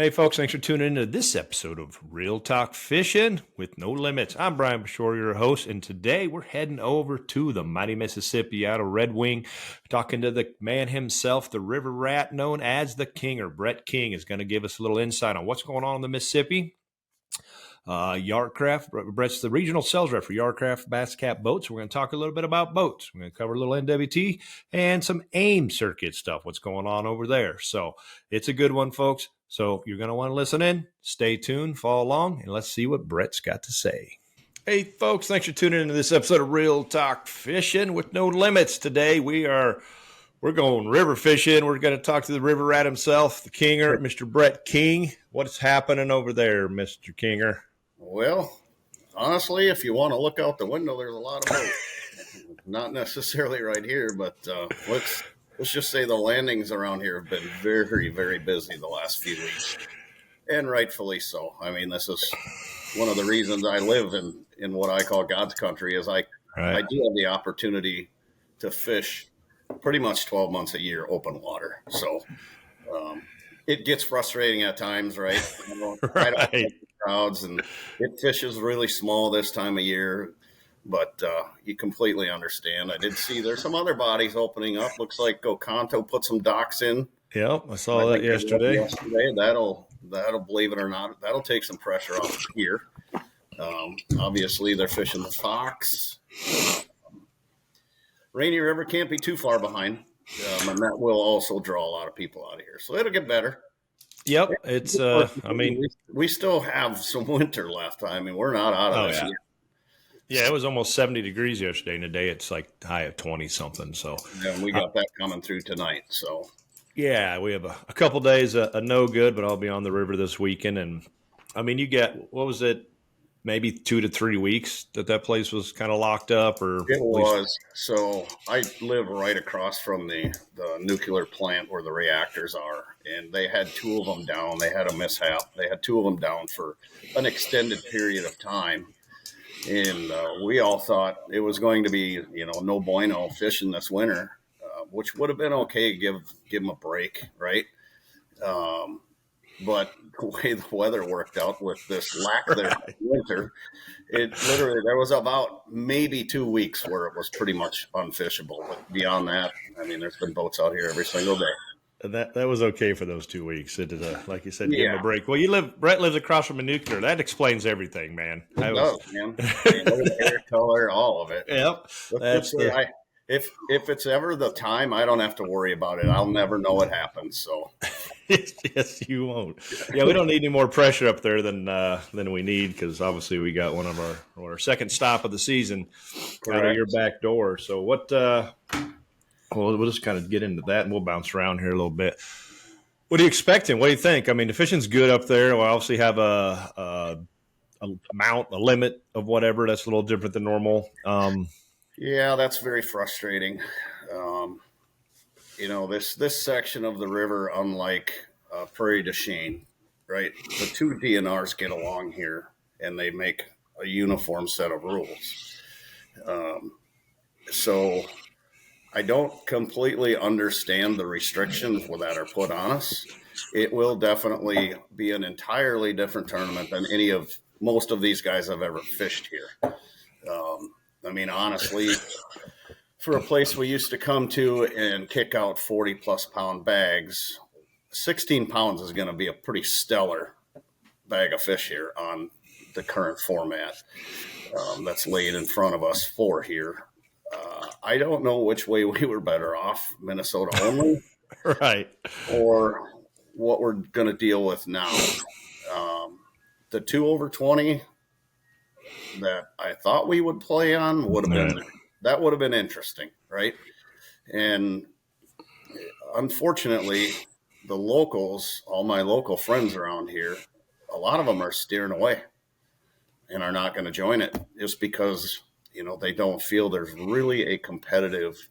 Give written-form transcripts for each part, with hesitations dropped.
Hey, folks, thanks for tuning into this episode of Real Talk Fishing with No Limits. I'm Brian Bashore, your host, and today we're heading over to the mighty Mississippi out of Red Wing, talking to the man himself, the river rat known as the Kinger. Brett King is going to give us a little insight on what's going on in the Mississippi. Yar-Craft, Brett's the regional sales rep for Yar-Craft Boats. We're going to talk a little bit about boats. We're going to cover a little NWT and some AIM circuit stuff, what's going on over there. So it's a good one, folks. So you're going to want to listen in, stay tuned, follow along, and let's see what Brett's got to say. Hey, folks, thanks for tuning into this episode of Real Talk Fishing with No Limits. Today we're going river fishing. We're going to talk to the river rat himself, the Kinger, Mr. Brett King. What's happening over there, Mr. Kinger? Well, honestly, if you want to look out the window, there's a lot of boats. Not necessarily right here, but let's just say the landings around here have been very, very busy the last few weeks, and rightfully so. I mean, this is one of the reasons I live in what I call God's country, is I do have the opportunity to fish pretty much 12 months a year, open water. So it gets frustrating at times, right? I don't like crowds, and it fishes really small this time of year. But you completely understand. I did see there's some other bodies opening up. Looks like Oconto put some docks in. Yep, I saw that yesterday. That'll, believe it or not, that'll take some pressure off of here. Obviously, they're fishing the Fox. Rainy River can't be too far behind, and that will also draw a lot of people out of here. So it'll get better. Yep, it's. I mean, we still have some winter left. I mean, we're not out of this yet. Yeah, it was almost 70 degrees yesterday, and today it's like high of 20-something. So yeah, we got that coming through tonight. So yeah, we have a couple days of no good, but I'll be on the river this weekend. And I mean, you get, what was it, maybe 2 to 3 weeks that place was kind of locked up? Or it was. So I live right across from the nuclear plant where the reactors are, and they had 2 of them down. They had a mishap. They had 2 of them down for an extended period of time. And we all thought it was going to be, no bueno fishing this winter, which would have been okay. Give them a break, right? But the way the weather worked out with this lack there winter, it literally, there was about maybe 2 weeks where it was pretty much unfishable. But beyond that, I mean, there's been boats out here every single day. That was okay for those 2 weeks. It did, like you said, give him a break. Well, Brett lives across from a nuclear. That explains everything, man. It does, man. Hair color, all of it. Yep. If it's ever the time, I don't have to worry about it. I'll never know what happens. So yes, you won't. Yeah, we don't need any more pressure up there than we need, because obviously we got one of our second stop of the season out of your back door. So what? Well, we'll just kind of get into that, and we'll bounce around here a little bit. What are you expecting? What do you think? I mean, the fishing's good up there. We'll obviously have a limit of whatever. That's a little different than normal. Yeah, that's very frustrating. This section of the river, unlike Prairie du Chien, right? The 2 DNRs get along here, and they make a uniform set of rules. So I don't completely understand the restrictions that are put on us. It will definitely be an entirely different tournament than most of these guys have ever fished here. I mean, honestly, for a place we used to come to and kick out 40-plus pound bags, 16 pounds is going to be a pretty stellar bag of fish here on the current format that's laid in front of us for here. I don't know which way we were better off, Minnesota only, right, or what we're going to deal with now. The 2 over 20 that I thought we would play on would have been interesting, right? And unfortunately, the locals, all my local friends around here, a lot of them are steering away and are not going to join it, just because they don't feel there's really a competitive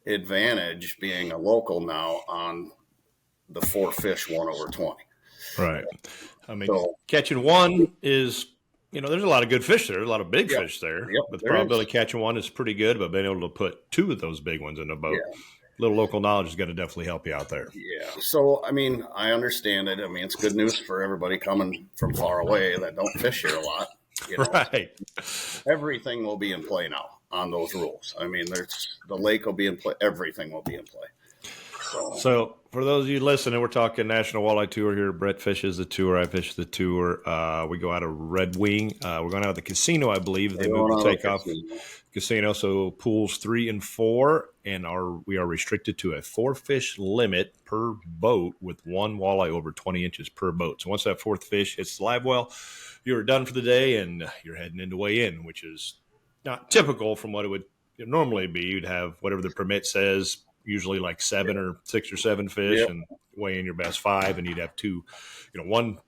advantage being a local now on the 4 fish 1 over 20. Right. I mean, catching one is, there's a lot of good fish there, a lot of big fish there. Yep, but the probability of catching one is pretty good, but being able to put 2 of those big ones in a boat. little local knowledge is going to definitely help you out there. Yeah. So, I mean, I understand it. I mean, it's good news for everybody coming from far away that don't fish here a lot. You know, Right. everything will be in play now on those rules. I mean, there's the lake will be in play. Everything will be in play. So for those of you listening, we're talking National Walleye Tour here. Brett fishes the tour. I fish the tour. We go out of Red Wing. We're going out of the casino, I believe. They moved the takeoff casino. So pools 3 and 4, and we are restricted to a 4-fish limit per boat with 1 walleye over 20 inches per boat. So once that 4th fish hits the live well, you're done for the day, and you're heading into weigh in, which is not typical from what it would normally be. You'd have whatever the permit says, usually like 7 or 6 or 7 fish, and weigh in your best 5, and you'd have 2, 1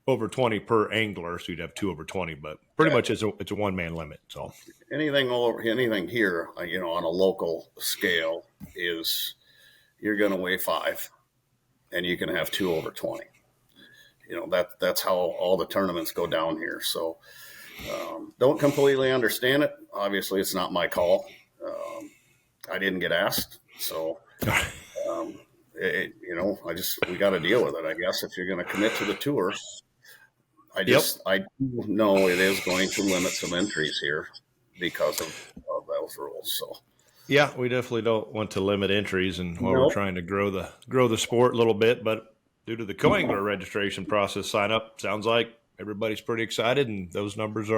over 20 per angler, so you'd have 2 over 20, but pretty much it's a 1-man limit. So anything here, on a local scale is you're going to weigh 5, and you can have 2 over 20. That's how all the tournaments go down here. So don't completely understand it. Obviously, it's not my call. I didn't get asked. So, we got to deal with it, I guess, if you're going to commit to the tour. I do know it is going to limit some entries here because of those rules. So, yeah, we definitely don't want to limit entries, and while we're trying to grow the sport a little bit, but due to the co-angler registration process sign up, sounds like everybody's pretty excited, and those numbers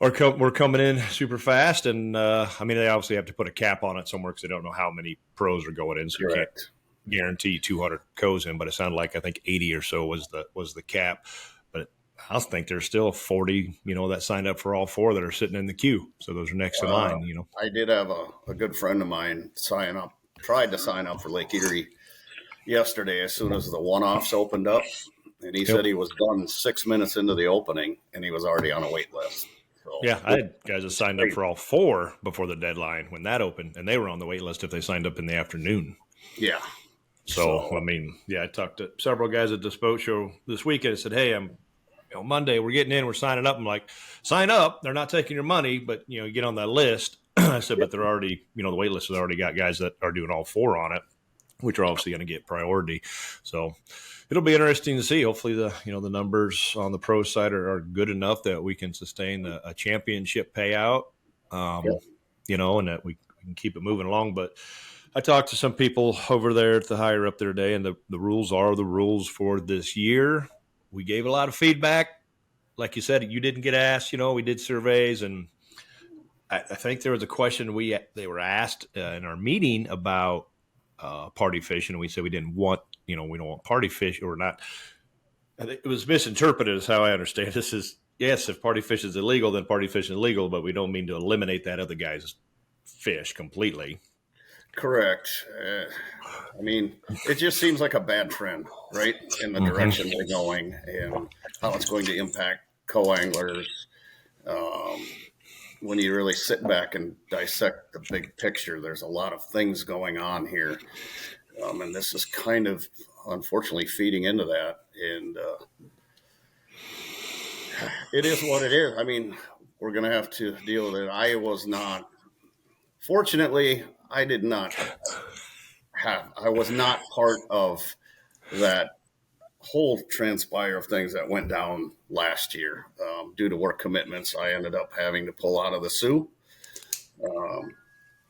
we're coming in super fast. And they obviously have to put a cap on it somewhere because they don't know how many pros are going in, so you can't guarantee 200 co's in. But it sounded like I think 80 or so was the cap. But I think there's still 40 that signed up for all 4 that are sitting in the queue, so those are next in line. I did have a good friend of mine tried to sign up for Lake Erie yesterday as soon as the one-offs opened up, and he said he was done 6 minutes into the opening and he was already on a wait list. Yeah, I had guys that signed up for all 4 before the deadline when that opened, and they were on the wait list if they signed up in the afternoon. Yeah. So I talked to several guys at this boat show this weekend and said, hey, Monday we're getting in, we're signing up. I'm like, sign up. They're not taking your money, but, get on that list. I said, but they're already, the wait list has already got guys that are doing all 4 on it, which are obviously going to get priority. So it'll be interesting to see. Hopefully the numbers on the pro side are good enough that we can sustain a championship payout, and that we can keep it moving along. But I talked to some people over there at the higher up there today, and the rules are the rules for this year. We gave a lot of feedback. Like you said, you didn't get asked, we did surveys, and I think there was a question they were asked in our meeting about party fishing, and we said we didn't want, we don't want party fish or not. I think it was misinterpreted is how I understand this is, yes, if party fish is illegal, then party fishing is illegal, but we don't mean to eliminate that other guy's fish completely. Correct. It just seems like a bad trend, right, in the direction we're going and how it's going to impact co-anglers. When you really sit back and dissect the big picture, there's a lot of things going on here. And this is kind of, unfortunately, feeding into that. And it is what it is. We're going to have to deal with it. Fortunately, I was not part of that whole transpire of things that went down last year. Due to work commitments, I ended up having to pull out of the Sioux,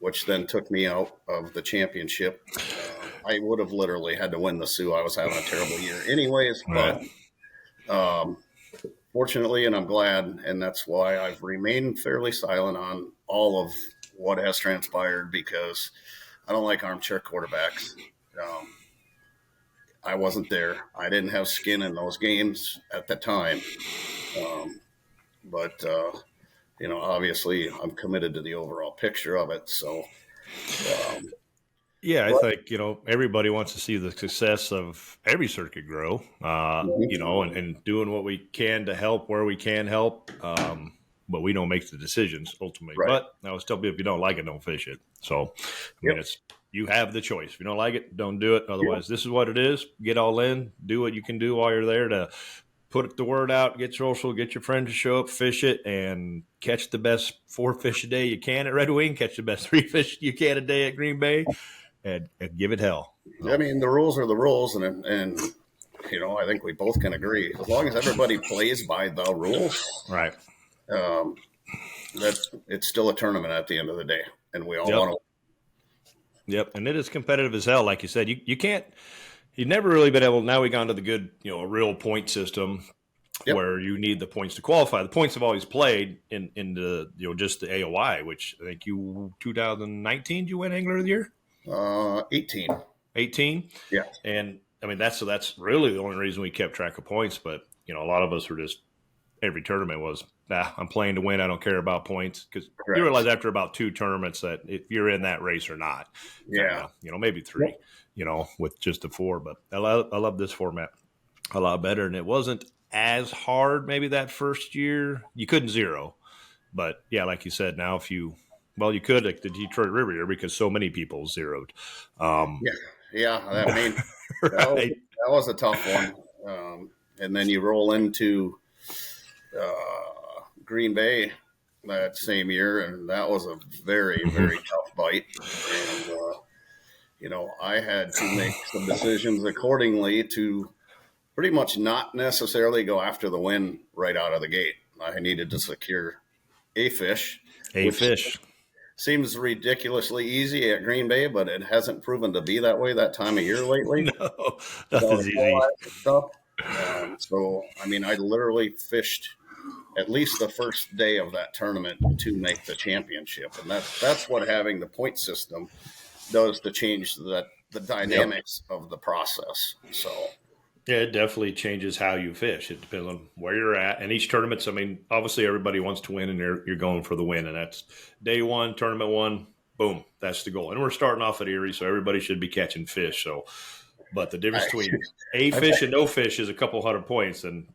which then took me out of the championship. I would have literally had to win the Sioux. I was having a terrible year anyways, but fortunately, and I'm glad, and that's why I've remained fairly silent on all of what has transpired, because I don't like armchair quarterbacks. I wasn't there. I didn't have skin in those games at the time. But obviously I'm committed to the overall picture of it. So, I think, everybody wants to see the success of every circuit grow, and doing what we can to help where we can help. But we don't make the decisions ultimately. Right. But I always tell people, if you don't like it, don't fish it. So, you have the choice. If you don't like it, don't do it. Otherwise, this is what it is. Get all in. Do what you can do while you're there to put the word out, get social, get your friends to show up, fish it, and catch the best 4 fish a day you can at Red Wing, catch the best 3 fish you can a day at Green Bay, and give it hell. I mean, the rules are the rules, and I think we both can agree. As long as everybody plays by the rules, Right. that it's still a tournament at the end of the day, and we all Yep. want to. Yep, and it is competitive as hell. Like you said, you can't. You've never really been able. Now we gone to the good, a real point system Yep. where you need the points to qualify. The points have always played in the just the AOI, which I think 2019 you win Angler of the Year. 18. 18. Yeah. And I mean that's really the only reason we kept track of points. But a lot of us were just every tournament was I'm playing to win. I don't care about points because you realize after about 2 tournaments that if you're in that race or not. Yeah. Maybe 3. With just the 4. But I love this format a lot better, and it wasn't as hard maybe that first year. You couldn't zero, but yeah, like you said, now you could like the Detroit River year because so many people zeroed. Yeah. That Right. that was a tough one. And then you roll into Green Bay that same year, and that was a very, very tough bite. And I had to make some decisions accordingly to pretty much not necessarily go after the win right out of the gate. I needed to secure a fish. Seems ridiculously easy at Green Bay, but it hasn't proven to be that way that time of year lately. No, nothing's easy. So, I mean, I literally fished at least the first day of that tournament to make the championship. And that's what having the point system does to change the dynamics of the process. So yeah, it definitely changes how you fish. It depends on where you're at. And each tournament, I mean, obviously everybody wants to win and you're going for the win. And that's day 1, tournament 1, boom, that's the goal. And we're starting off at Erie, so everybody should be catching fish. So, but the difference between a fish and no fish is a couple hundred points, and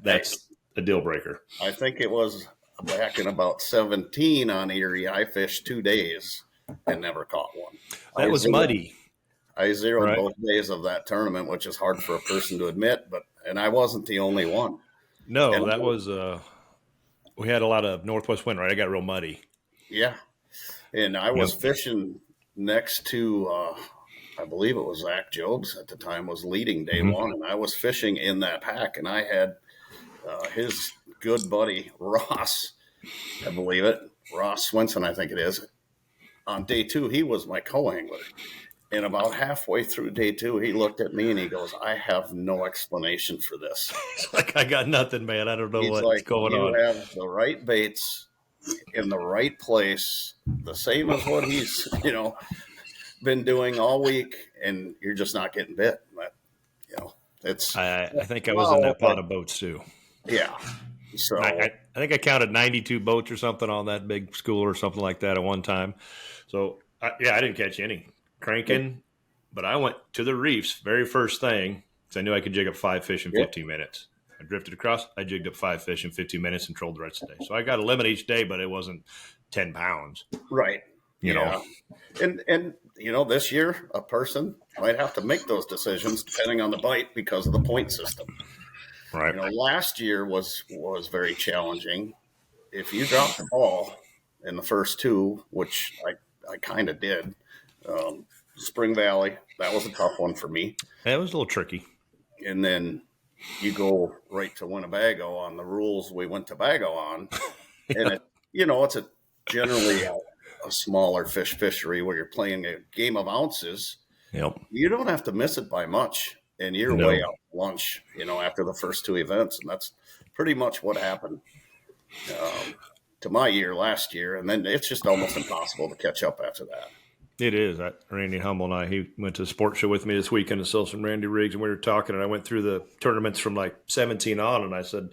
that's a deal breaker. I think it was back in about 17 on Erie. I fished 2 days and never caught one. That was muddy. I zeroed both days of that tournament, which is hard for a person to admit, and I wasn't the only one. No, and that was we had a lot of northwest wind, right? I got real muddy. Yeah. And I was fishing next to I believe it was Zach Jobs at the time was leading day 1, and I was fishing in that pack, and I had his good buddy Ross, I believe it, Ross Swenson, I think it is. On day 2, he was my co-angler. And about halfway through day 2, he looked at me and he goes, "I have no explanation for this." It's like, I got nothing, man. I don't know what's going on. You have the right baits in the right place, the same as what he's, been doing all week, and you're just not getting bit. But, it's. I think I was in that pot of boats too. Yeah. So I think I counted 92 boats or something on that big school or something like that at one time. So I didn't catch any cranking, but I went to the reefs very first thing because I knew I could jig up 5 fish in 15 minutes. I drifted across, I jigged up 5 fish in 15 minutes and trolled the rest of the day. So I got a limit each day, but it wasn't 10 pounds. Right. You know. And this year a person might have to make those decisions depending on the bite because of the point system. Right. Last year was very challenging. If you drop the ball in the first 2, which I kind of did, Spring Valley, that was a tough one for me. Yeah, it was a little tricky. And then you go right to Winnebago on the rules we went to Bago on. And, it's generally a smaller fishery where you're playing a game of ounces. Yep. You don't have to miss it by much. And you're way out to lunch, after the first 2 events. And that's pretty much what happened to my year last year. And then it's just almost impossible to catch up after that. It is. Randy Humble and he went to the sports show with me this weekend to sell some Randy rigs, and we were talking, and I went through the tournaments from like 17 on, and I said,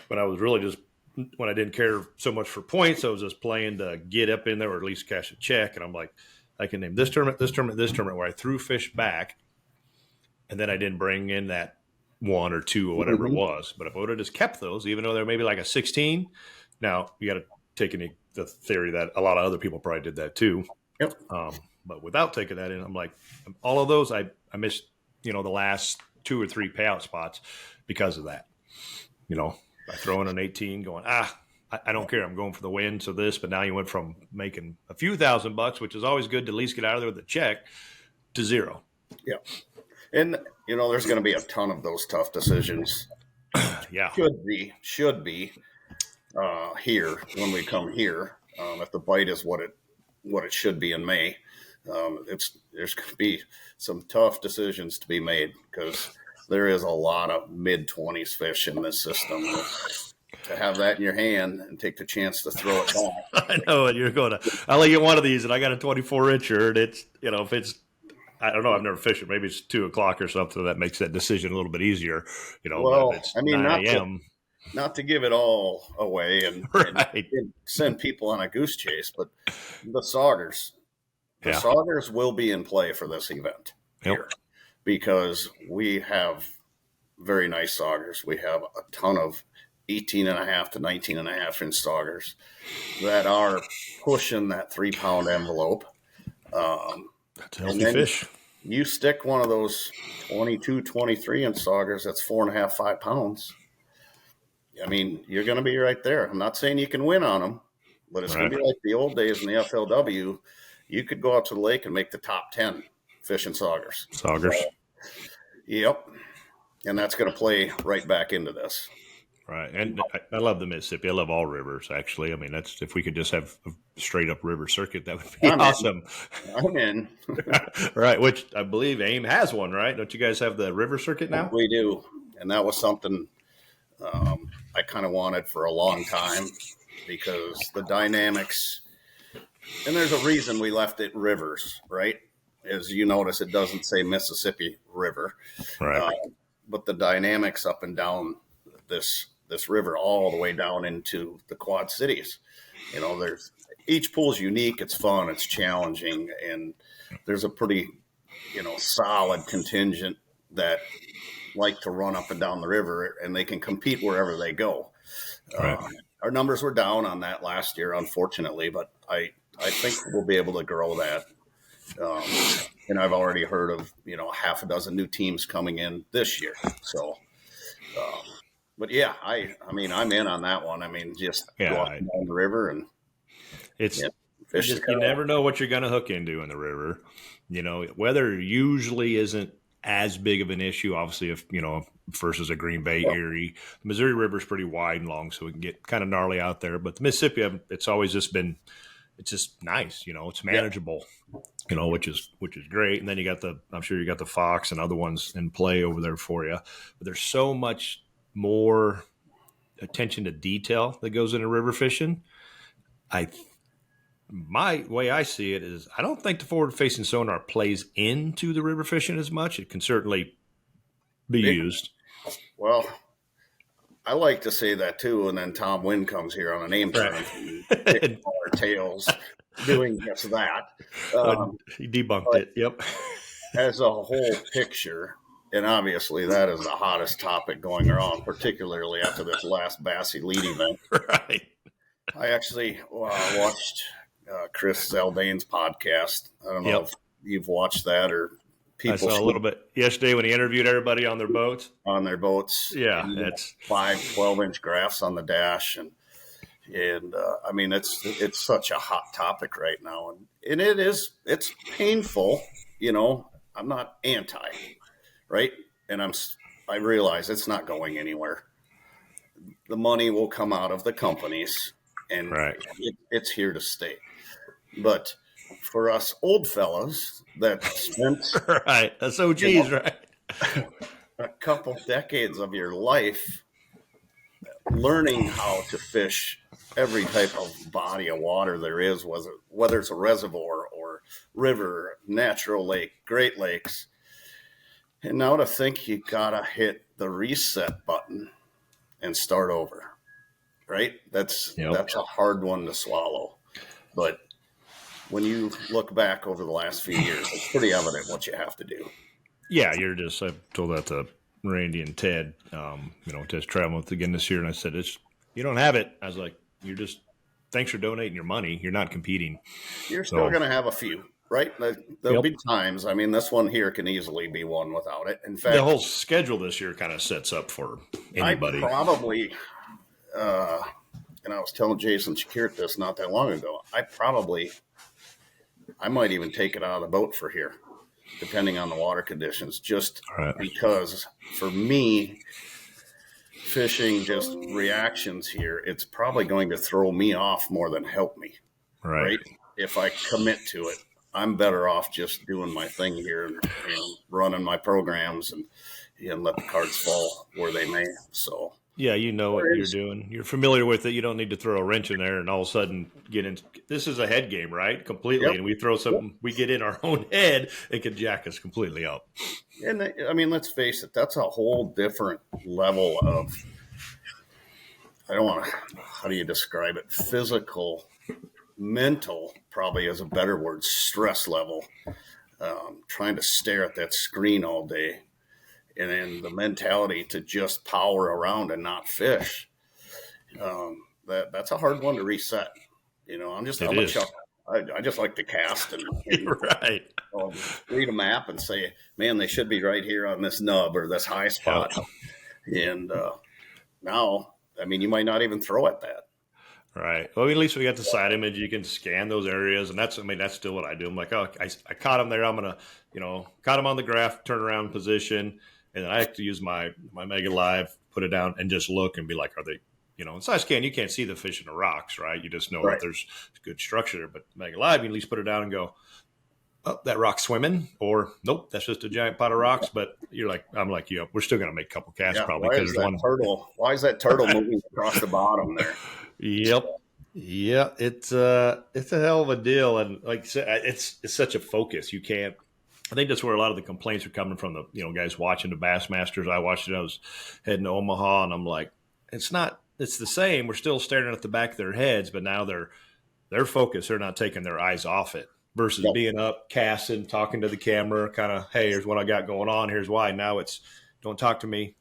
when I didn't care so much for points, I was just playing to get up in there or at least cash a check. And I'm like, I can name this tournament, where I threw fish back, and then I didn't bring in that 1 or 2 or whatever it was. But if I would have just kept those, even though they're maybe like a 16, now you got to take into the theory that a lot of other people probably did that too. Yep. But without taking that in, I'm like, all of those, I missed, the last 2 or 3 payout spots because of that. I throw in an 18 going, I don't care. I'm going for the win. So but now you went from making a few $1,000, which is always good to at least get out of there with a check, to zero. Yeah. And, there's going to be a ton of those tough decisions. Yeah. Should be here when we come here. If the bite is what it should be in May, there's going to be some tough decisions to be made, because there is a lot of mid-20s fish in this system. To have that in your hand and take the chance to throw it back. I know, and you're going to. I only get one of these, and I got a 24-incher, and it's if it's. I don't know. I've never fished it. Maybe it's 2:00 or something that makes that decision a little bit easier. Well, but it's 9 a.m. Not to give it all away and send people on a goose chase, but the saugers will be in play for this event here, because we have very nice saugers. We have a ton of 18.5 to 19.5 inch saugers that are pushing that 3-pound envelope. That's a healthy fish. You stick one of those 22, 23 inch saugers that's 4.5, 5 pounds. I mean, you're going to be right there. I'm not saying you can win on them, but it's going to be like the old days in the FLW. You could go out to the lake and make the top 10 fishing saugers. Yep. And that's going to play right back into this. Right. And I love the Mississippi. I love all rivers, actually. I mean, if we could just have a straight up river circuit, that would be awesome. I'm in. Right. Which I believe AIM has one, right? Don't you guys have the river circuit now? We do. And that was something I kind of wanted for a long time, because the dynamics, and there's a reason we left it rivers, right? As you notice, it doesn't say Mississippi River. Right. But the dynamics up and down this river, all the way down into the Quad Cities, there's each pool's unique. It's fun, it's challenging, and there's a pretty solid contingent that like to run up and down the river, and they can compete wherever they go. Right. Our numbers were down on that last year, unfortunately, but I think we'll be able to grow that. And I've already heard of half a dozen new teams coming in this year. So but yeah, I'm in on that one. I mean, just go up and down the river, and fish. You never know what you're going to hook into in the river. Weather usually isn't as big of an issue. Obviously, if versus a Green Bay, Erie, the Missouri River is pretty wide and long, so it can get kind of gnarly out there. But the Mississippi, it's always just been, it's just nice. It's manageable. Which is great. And then I'm sure you got the Fox and other ones in play over there for you. But there's so much more attention to detail that goes into river fishing. My way I see it is, I don't think the forward-facing sonar plays into the river fishing as much. It can certainly be used. Well, I like to say that too, and then Tom Wynn comes here on a name turn and kicks our tails doing just that. He debunked it. Yep. As a whole picture, and obviously that is the hottest topic going around, particularly after this last Bass Elite event. Right. I actually watched Chris Zaldane's podcast. I don't know if you've watched that, or people. I saw a little bit yesterday when he interviewed everybody on their boats. Yeah, it's 12-inch graphs on the dash, and I mean it's such a hot topic right now, and it's painful. I'm not anti, right? And I realize it's not going anywhere. The money will come out of the companies, and it's here to stay. But for us old fellas that spent that's OGs, right? a couple decades of your life learning how to fish every type of body of water there is, whether it's a reservoir or river, natural lake, Great Lakes. And now to think you gotta hit the reset button and start over, right? That's a hard one to swallow. But when you look back over the last few years, it's pretty evident what you have to do. Yeah, I told that to Randy and Ted, Ted's traveling with again this year, and I said, you don't have it. I was like, thanks for donating your money. You're not competing. You're still going to have a few, right? There'll Yep. be times. I mean, this one here can easily be one without it. In The fact, whole schedule this year kind of sets up for I anybody. probably, and I was telling Jason Shakir this not that long ago, I might even take it out of the boat for here, depending on the water conditions, just Right. because for me, fishing just reactions here, it's probably going to throw me off more than help me. Right. If I commit to it, I'm better off just doing my thing here and running my programs and let the cards fall where they may. So Yeah, you know what you're doing. You're familiar with it. You don't need to throw a wrench in there and all of a sudden get in. This is a head game, right? Completely. Yep. And we throw something, we get in our own head, it can jack us completely up. And I mean, let's face it, that's a whole different level of, I don't want to, how do you describe it? Physical, mental, probably is a better word, stress level. Trying to stare at that screen all day. And then the mentality to just power around and not fish. That's a hard one to reset. I'm a chuck. I just like to cast and Right. read a map and say, man, they should be right here on this nub or this high spot. Yep. And now, I mean, you might not even throw at that. Right. Well, at least we got the side image. You can scan those areas, and that's still what I do. I'm like, oh, I caught them there. I'm gonna, caught them on the graph, turn around position, and then I have to use my Mega Live, put it down, and just look and be like, are they, in side scan, you can't see the fish in the rocks, right? You just know that there's good structure there. But Mega Live, you at least put it down and go, oh, that rock's swimming, or nope, that's just a giant pot of rocks. But I'm like you, we're still gonna make a couple casts probably because there's one turtle. Why is that turtle moving across the bottom there? Yep. Yeah, it's a hell of a deal, and like I said, it's such a focus. You can't. I think that's where a lot of the complaints are coming from. The guys watching the Bassmasters. I watched it. I was heading to Omaha, and I'm like, it's not. It's the same. We're still staring at the back of their heads, but now they're focused. They're not taking their eyes off it. Versus being up, casting, talking to the camera, kind of, hey, here's what I got going on. Here's why. Now it's don't talk to me.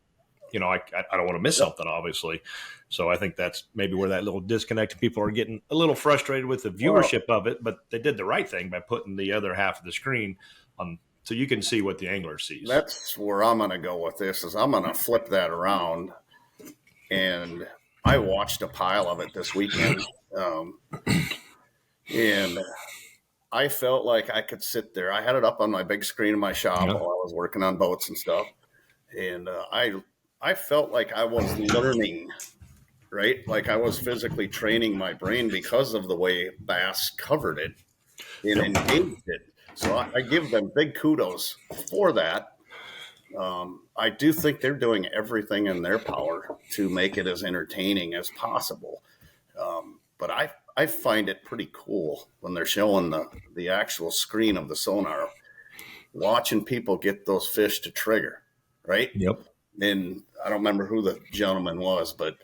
I don't want to miss something, obviously. So I think that's maybe where that little disconnect. People are getting a little frustrated with the viewership of it, but they did the right thing by putting the other half of the screen on so you can see what the angler sees. That's where I'm going to go with this is I'm going to flip that around. And I watched a pile of it this weekend. And I felt like I could sit there. I had it up on my big screen in my shop while I was working on boats and stuff. And I felt like I was learning, right? Like I was physically training my brain because of the way Bass covered it and engaged it. So I give them big kudos for that. I do think they're doing everything in their power to make it as entertaining as possible. But I find it pretty cool when they're showing the actual screen of the sonar, watching people get those fish to trigger, right? Yep. And I don't remember who the gentleman was, but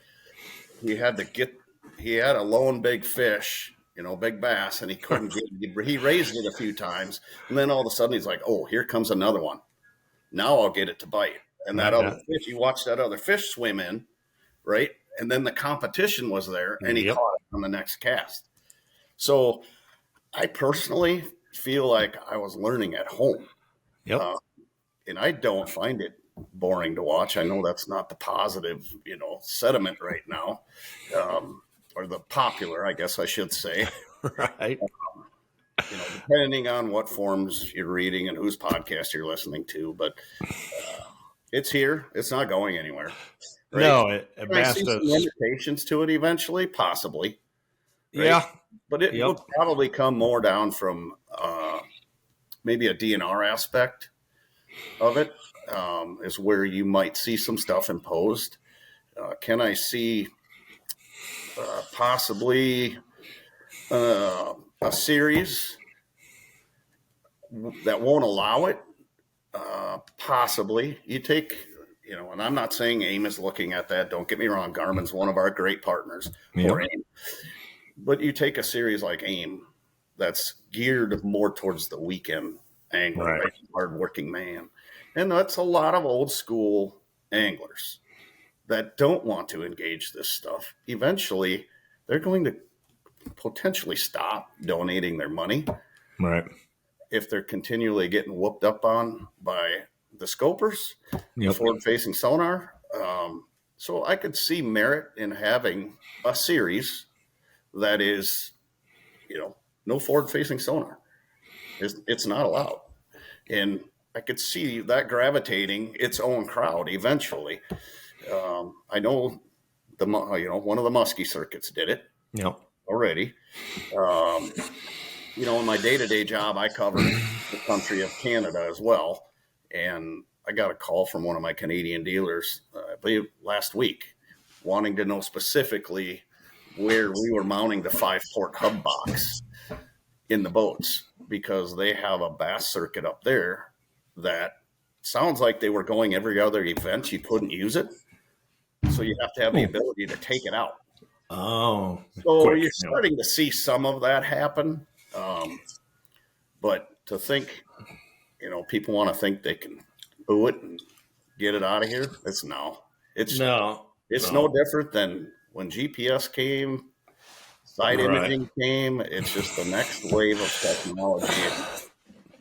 he had a lone big fish, big bass, and he couldn't get it. He raised it a few times, and then all of a sudden he's like, oh, here comes another one. Now I'll get it to bite. And that other fish, you watch that other fish swim in, right? And then the competition was there, and he caught it on the next cast. So I personally feel like I was learning at home. Yep. And I don't find it boring to watch. I know that's not the positive, sentiment right now, or the popular, I guess I should say. Right. Depending on what forms you're reading and whose podcast you're listening to, but it's here. It's not going anywhere. Right? No, I see some limitations to it eventually, possibly. Right? Yeah. But it will probably come more down from maybe a DNR aspect of it. Is where you might see some stuff imposed. Can I see possibly a series that won't allow it? Possibly. You take, and I'm not saying AIM is looking at that. Don't get me wrong. Garmin's one of our great partners for AIM. But you take a series like AIM that's geared more towards the weekend angler, right? Hardworking man. And that's a lot of old school anglers that don't want to engage this stuff. Eventually, they're going to potentially stop donating their money. Right. if they're continually getting whooped up on by the scopers, the forward-facing sonar. So I could see merit in having a series that is, no forward-facing sonar. It's not allowed. And I could see that gravitating its own crowd eventually. I know one of the muskie circuits did it already. In my day-to-day job, I cover the country of Canada as well. And I got a call from one of my Canadian dealers, I believe last week, wanting to know specifically where we were mounting the 5-port hub box in the boats, because they have a bass circuit up there that sounds like they were going every other event. You couldn't use it. So you have to have the ability to take it out. Oh, so you're starting to see some of that happen. But to think, people want to think they can boo it and get it out of here. It's no different than when GPS came, side imaging came. It's just the next wave of technology.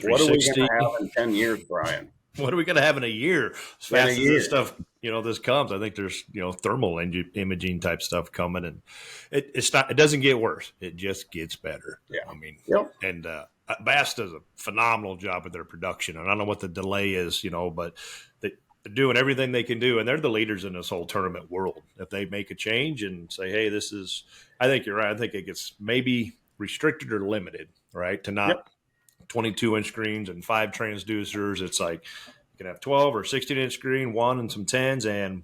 What are we going to have in 10 years, Brian? What are we going to have in a year? As fast as this stuff, this comes, I think there's, thermal imaging type stuff coming, and it doesn't get worse. It just gets better. Yeah. I mean, and Bass does a phenomenal job with their production. And I don't know what the delay is, but they're doing everything they can do, and they're the leaders in this whole tournament world. If they make a change and say, hey, I think you're right. I think it gets maybe restricted or limited, right? To not 22-inch screens and 5 transducers. It's like you can have 12 or 16-inch screen, 1 and some 10s, and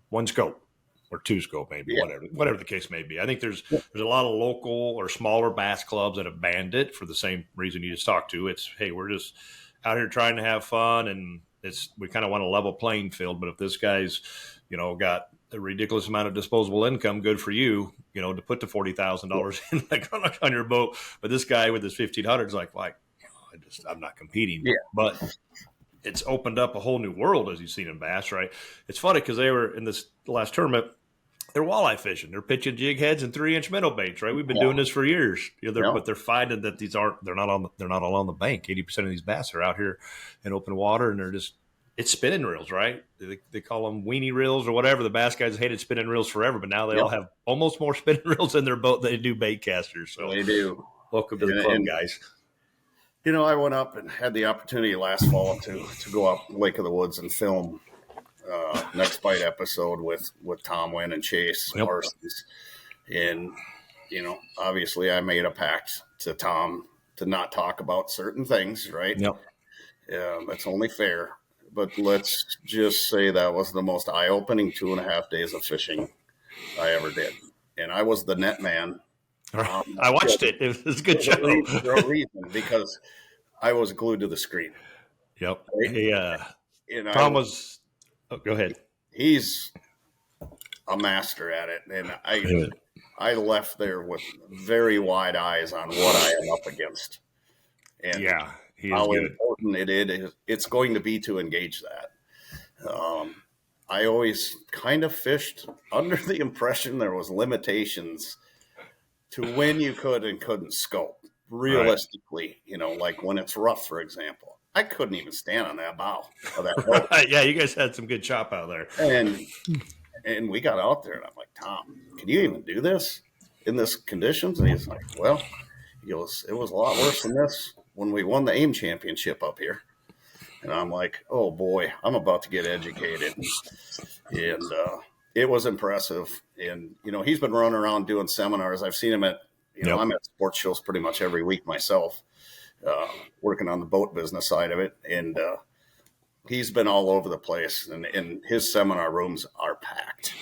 1 scope or 2 scope, maybe whatever the case may be. I think there's a lot of local or smaller bass clubs that have banned it for the same reason you just talked to. It's, hey, we're just out here trying to have fun, and we kind of want a level playing field. But if this guy's got a ridiculous amount of disposable income, good for you, to put the $40,000 in on your boat. But this guy with his 1,500 is like, I'm not competing. Yeah. But it's opened up a whole new world, as you've seen in bass, right? It's funny because they were in this last tournament. They're walleye fishing. They're pitching jig heads and 3-inch minnow baits, right? We've been doing this for years. But they're finding that they're not along the bank. 80% of these bass are out here in open water, and it's spinning reels, right? They call them weenie reels or whatever. The bass guys hated spinning reels forever, but now they all have almost more spinning reels in their boat than they do bait casters. So they do. Welcome to the club, guys. I went up and had the opportunity last fall to go up Lake of the Woods and film Next Bite episode with Tom Wynn and Chase Parsons. And, obviously I made a pact to Tom to not talk about certain things, right? Yep. That's only fair. But let's just say that was the most eye-opening 2.5 days of fishing I ever did. And I was the net man. I watched it. It was a good show. For a reason, because I was glued to the screen. Yep. Right? Tom was – go ahead. He's a master at it. And I left there with very wide eyes on what I am up against. And how important it's going to be to engage that. I always kind of fished under the impression there was limitations to when you could and couldn't scope. Realistically, like when it's rough, for example. I couldn't even stand on that bow of that boat. Yeah, you guys had some good chop out there. And we got out there, and I'm like, Tom, can you even do this in this conditions? And he's like, well, it was a lot worse than this when we won the AIM championship up here. And I'm like, oh boy, I'm about to get educated. And it was impressive. And, he's been running around doing seminars. I've seen him at, I'm at sports shows pretty much every week myself, working on the boat business side of it. And he's been all over the place, and his seminar rooms are packed.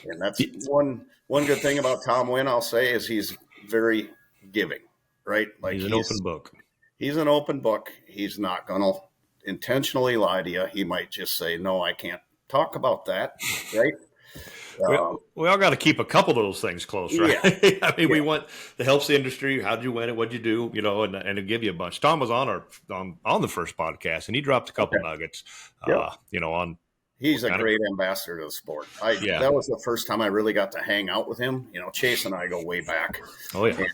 And that's one good thing about Tom Wynn, I'll say, is he's very giving, right? Like he's an open book. He's an open book. He's not going to intentionally lie to you. He might just say, no, I can't talk about that, right? We all got to keep a couple of those things close, right? Yeah. I mean, we want that helps the industry. How'd you win it? What'd you do? And to give you a bunch. Tom was on the first podcast, and he dropped a couple nuggets. He's a great ambassador to the sport. That was the first time I really got to hang out with him. Chase and I go way back. Oh yeah. And,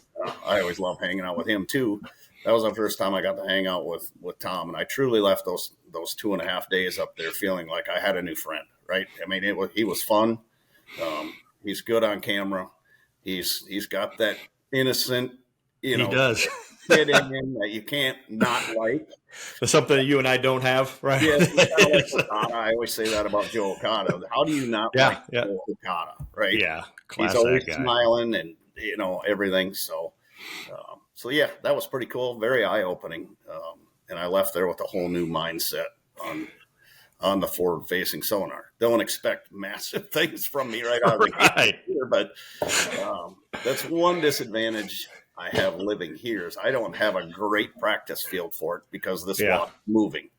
I always love hanging out with him too. that was the first time I got to hang out with Tom, and I truly left those 2.5 days up there feeling like I had a new friend. Right? I mean, he was fun. He's good on camera. He's got that innocent, He does. kid in him that you can't not like. That's something that you and I don't have, right? Yeah, he's kind of like Okada. I always say that about Joe Okada. How do you not like Joe Okada, right? Yeah, he's always smiling and everything. So, yeah, that was pretty cool. Very eye opening, and I left there with a whole new mindset on the forward facing sonar. Don't expect massive things from me right out of the gate here, but that's one disadvantage I have living here is I don't have a great practice field for it because this water's moving.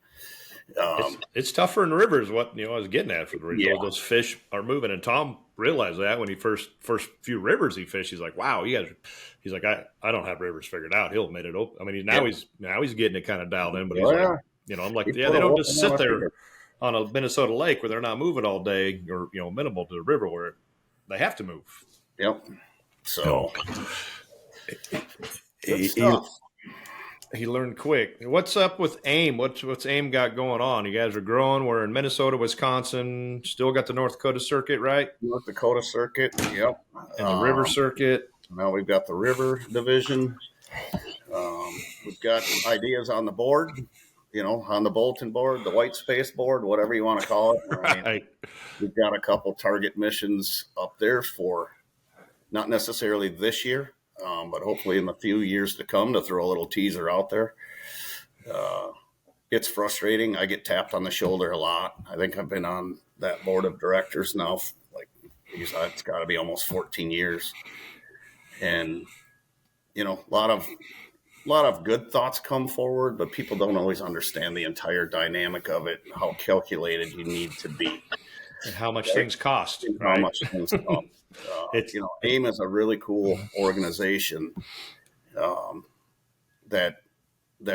It's tougher in the river is what I was getting at for the reason those fish are moving. And Tom realized that when he first few rivers he fished, he's like, wow, he's like, I don't have rivers figured out. He'll admit it open. I mean, he's getting it kind of dialed in, but he's like, I'm like, they don't just sit there on a Minnesota lake where they're not moving all day or, minimal to the river where they have to move. Yep. So he learned quick. What's up with AIM? What's AIM got going on? You guys are growing. We're in Minnesota, Wisconsin. Still got the North Dakota Circuit, right? North Dakota Circuit, yep. And the River Circuit. Now we've got the River Division. We've got ideas on the board, on the bulletin board, the white space board, whatever you want to call it. Right. We've got a couple target missions up there for not necessarily this year, but hopefully in the few years to come to throw a little teaser out there. It's frustrating. I get tapped on the shoulder a lot. I think I've been on that board of directors now, it's got to be almost 14 years. And, a lot of good thoughts come forward, but people don't always understand the entire dynamic of it, how calculated you need to be. And how much things cost. How much things cost. AIM is a really cool organization that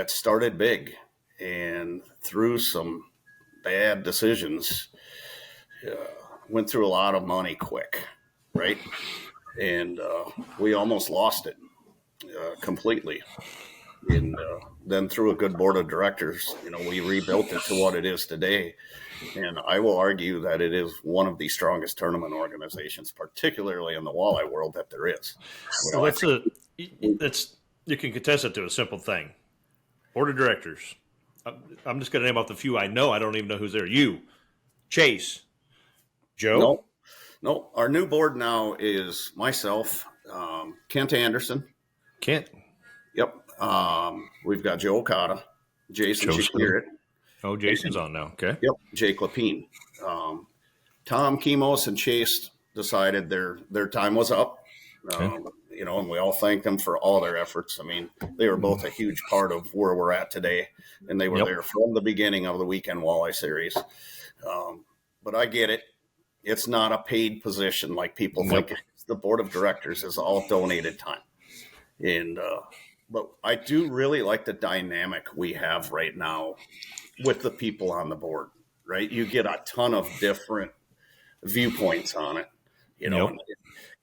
started big and through some bad decisions went through a lot of money quick, right? And we almost lost it completely. And then through a good board of directors, we rebuilt it to what it is today. And I will argue that it is one of the strongest tournament organizations, particularly in the walleye world, that there is. So you can contest it to a simple thing. Board of directors. I'm just going to name off the few I know. I don't even know who's there. You, Chase, Joe. No. Our new board now is myself, Kent Anderson. Kent. Yep. We've got Joe Okada, Jason Shakir. Oh, Jason's on now. Okay. Yep. Jake Lapine. Tom Kimos and Chase decided their time was up. Okay. And we all thank them for all their efforts. I mean, they were both a huge part of where we're at today, and they were there from the beginning of the Weekend Walleye Series. But I get it. It's not a paid position like people think. The board of directors is all donated time. And but I do really like the dynamic we have right now with the people on the board, right? You get a ton of different viewpoints on it.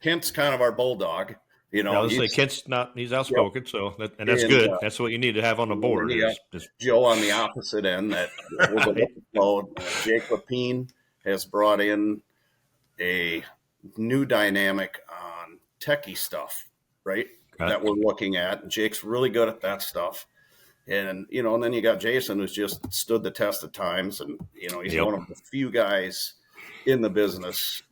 Kent's kind of our bulldog. I was say Kent's he's outspoken, so that's good. That's what you need to have on the board. Joe on the opposite end that Jake Lapine has brought in a new dynamic on techie stuff, right? That we're looking at. Jake's really good at that stuff. And, and then you got Jason, who's just stood the test of times. And, he's one of the few guys in the business,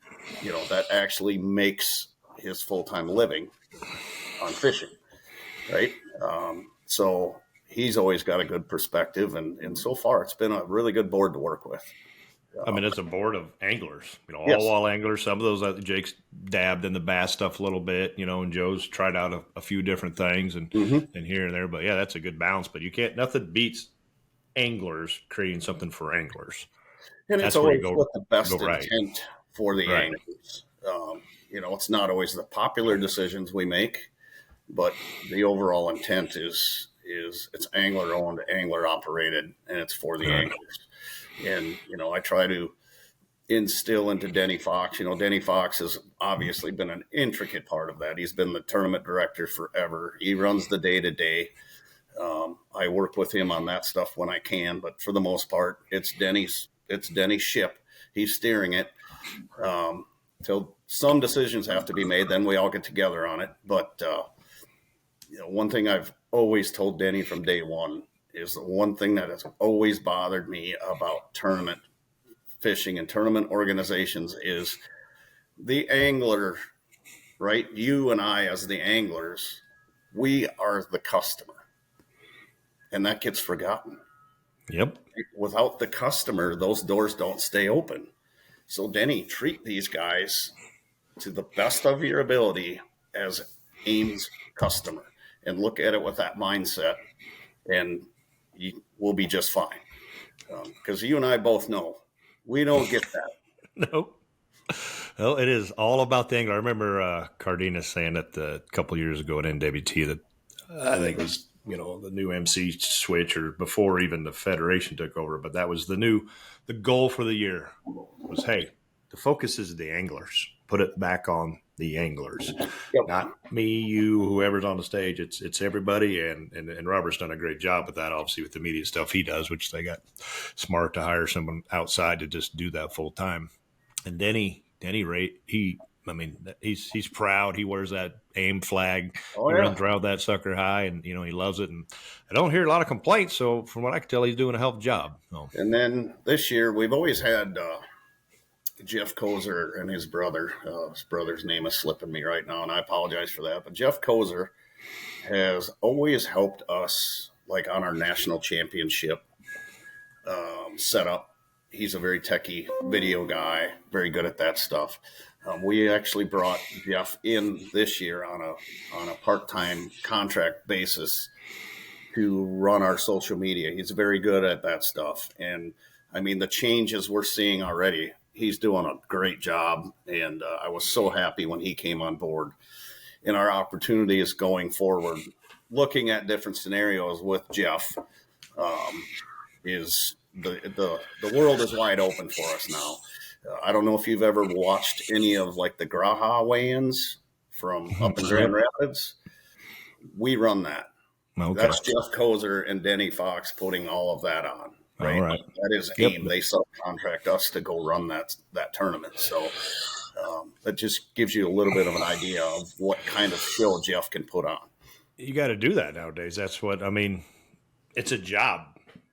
that actually makes his full-time living on fishing, right? So he's always got a good perspective. And so far, it's been a really good board to work with. I mean, it's a board of anglers, all wall anglers. Some of those, Jake's dabbed in the bass stuff a little bit, and Joe's tried out a few different things and here and there. But yeah, that's a good balance. But nothing beats anglers creating something for anglers. And that's it's always with the best intent for the anglers. It's not always the popular decisions we make, but the overall intent is it's angler owned, angler operated, and it's for the anglers. And, I try to instill into Denny Fox. Denny Fox has obviously been an intricate part of that. He's been the tournament director forever. He runs the day-to-day. I work with him on that stuff when I can, but for the most part, it's Denny's ship. He's steering it. Till some decisions have to be made, then we all get together on it. But one thing I've always told Denny from day one is the one thing that has always bothered me about tournament fishing and tournament organizations is the angler, right? You and I, as the anglers, we are the customer, and that gets forgotten. Yep. Without the customer, those doors don't stay open. So, Denny, treat these guys to the best of your ability as AIM's customer and look at it with that mindset, and you will be just fine. Because you and I both know we don't get that. No. Well, it is all about the angler. I remember Cardenas saying it a couple years ago at NWT that I think it was, the new MC switch or before even the Federation took over. But that was the goal for the year was, hey, the focus is the anglers. Put it back on the anglers, Yep. not me, you, whoever's on the stage. It's everybody. And Robert's done a great job with that, obviously, with the media stuff he does, which they got smart to hire someone outside to just do that full time. And Denny Rate, he's proud. He wears that AIM flag. Oh, he yeah. runs around that sucker high, and he loves it. And I don't hear a lot of complaints. So from what I can tell, he's doing a hell of a job. So. And then this year, we've always had Jeff Kozer and his brother. His brother's name is slipping me right now, and I apologize for that. But Jeff Kozer has always helped us, like on our national championship setup. He's a very techie video guy, very good at that stuff. We actually brought Jeff in this year on a part-time contract basis to run our social media. He's very good at that stuff. And I mean, the changes we're seeing already, he's doing a great job. And I was so happy when he came on board. And our opportunities going forward, looking at different scenarios with Jeff, is the world is wide open for us now. I don't know if you've ever watched any of like the Graha weigh-ins from up in Grand Rapids. We run that. Okay. That's Jeff Kozer and Denny Fox putting all of that on. Right. All right. That is AIM. They subcontract us to go run that tournament. So that just gives you a little bit of an idea of what kind of show Jeff can put on. You got to do that nowadays. That's what I mean. It's a job.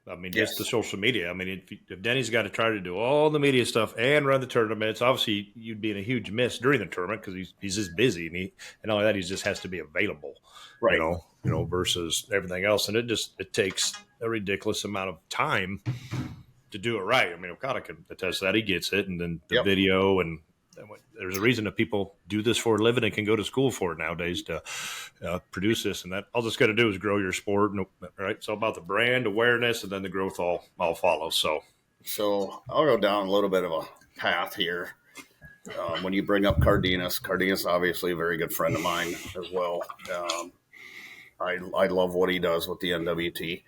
I mean, Yes. just the social media. I mean, if Denny's got to try to do all the media stuff and run the tournaments, obviously you'd be in a huge miss during the tournament because he's just busy and all that. He just has to be available, Right. Versus everything else. And it takes a ridiculous amount of time to do it right. I mean, Okada can attest to that. He gets it. And then the video and there's a reason that people do this for a living and can go to school for it nowadays to produce this. And that all that's got to do is grow your sport. Right. It's all about the brand awareness and then the growth all follows. So I'll go down a little bit of a path here. When you bring up Cardenas obviously a very good friend of mine as well. I love what he does with the NWT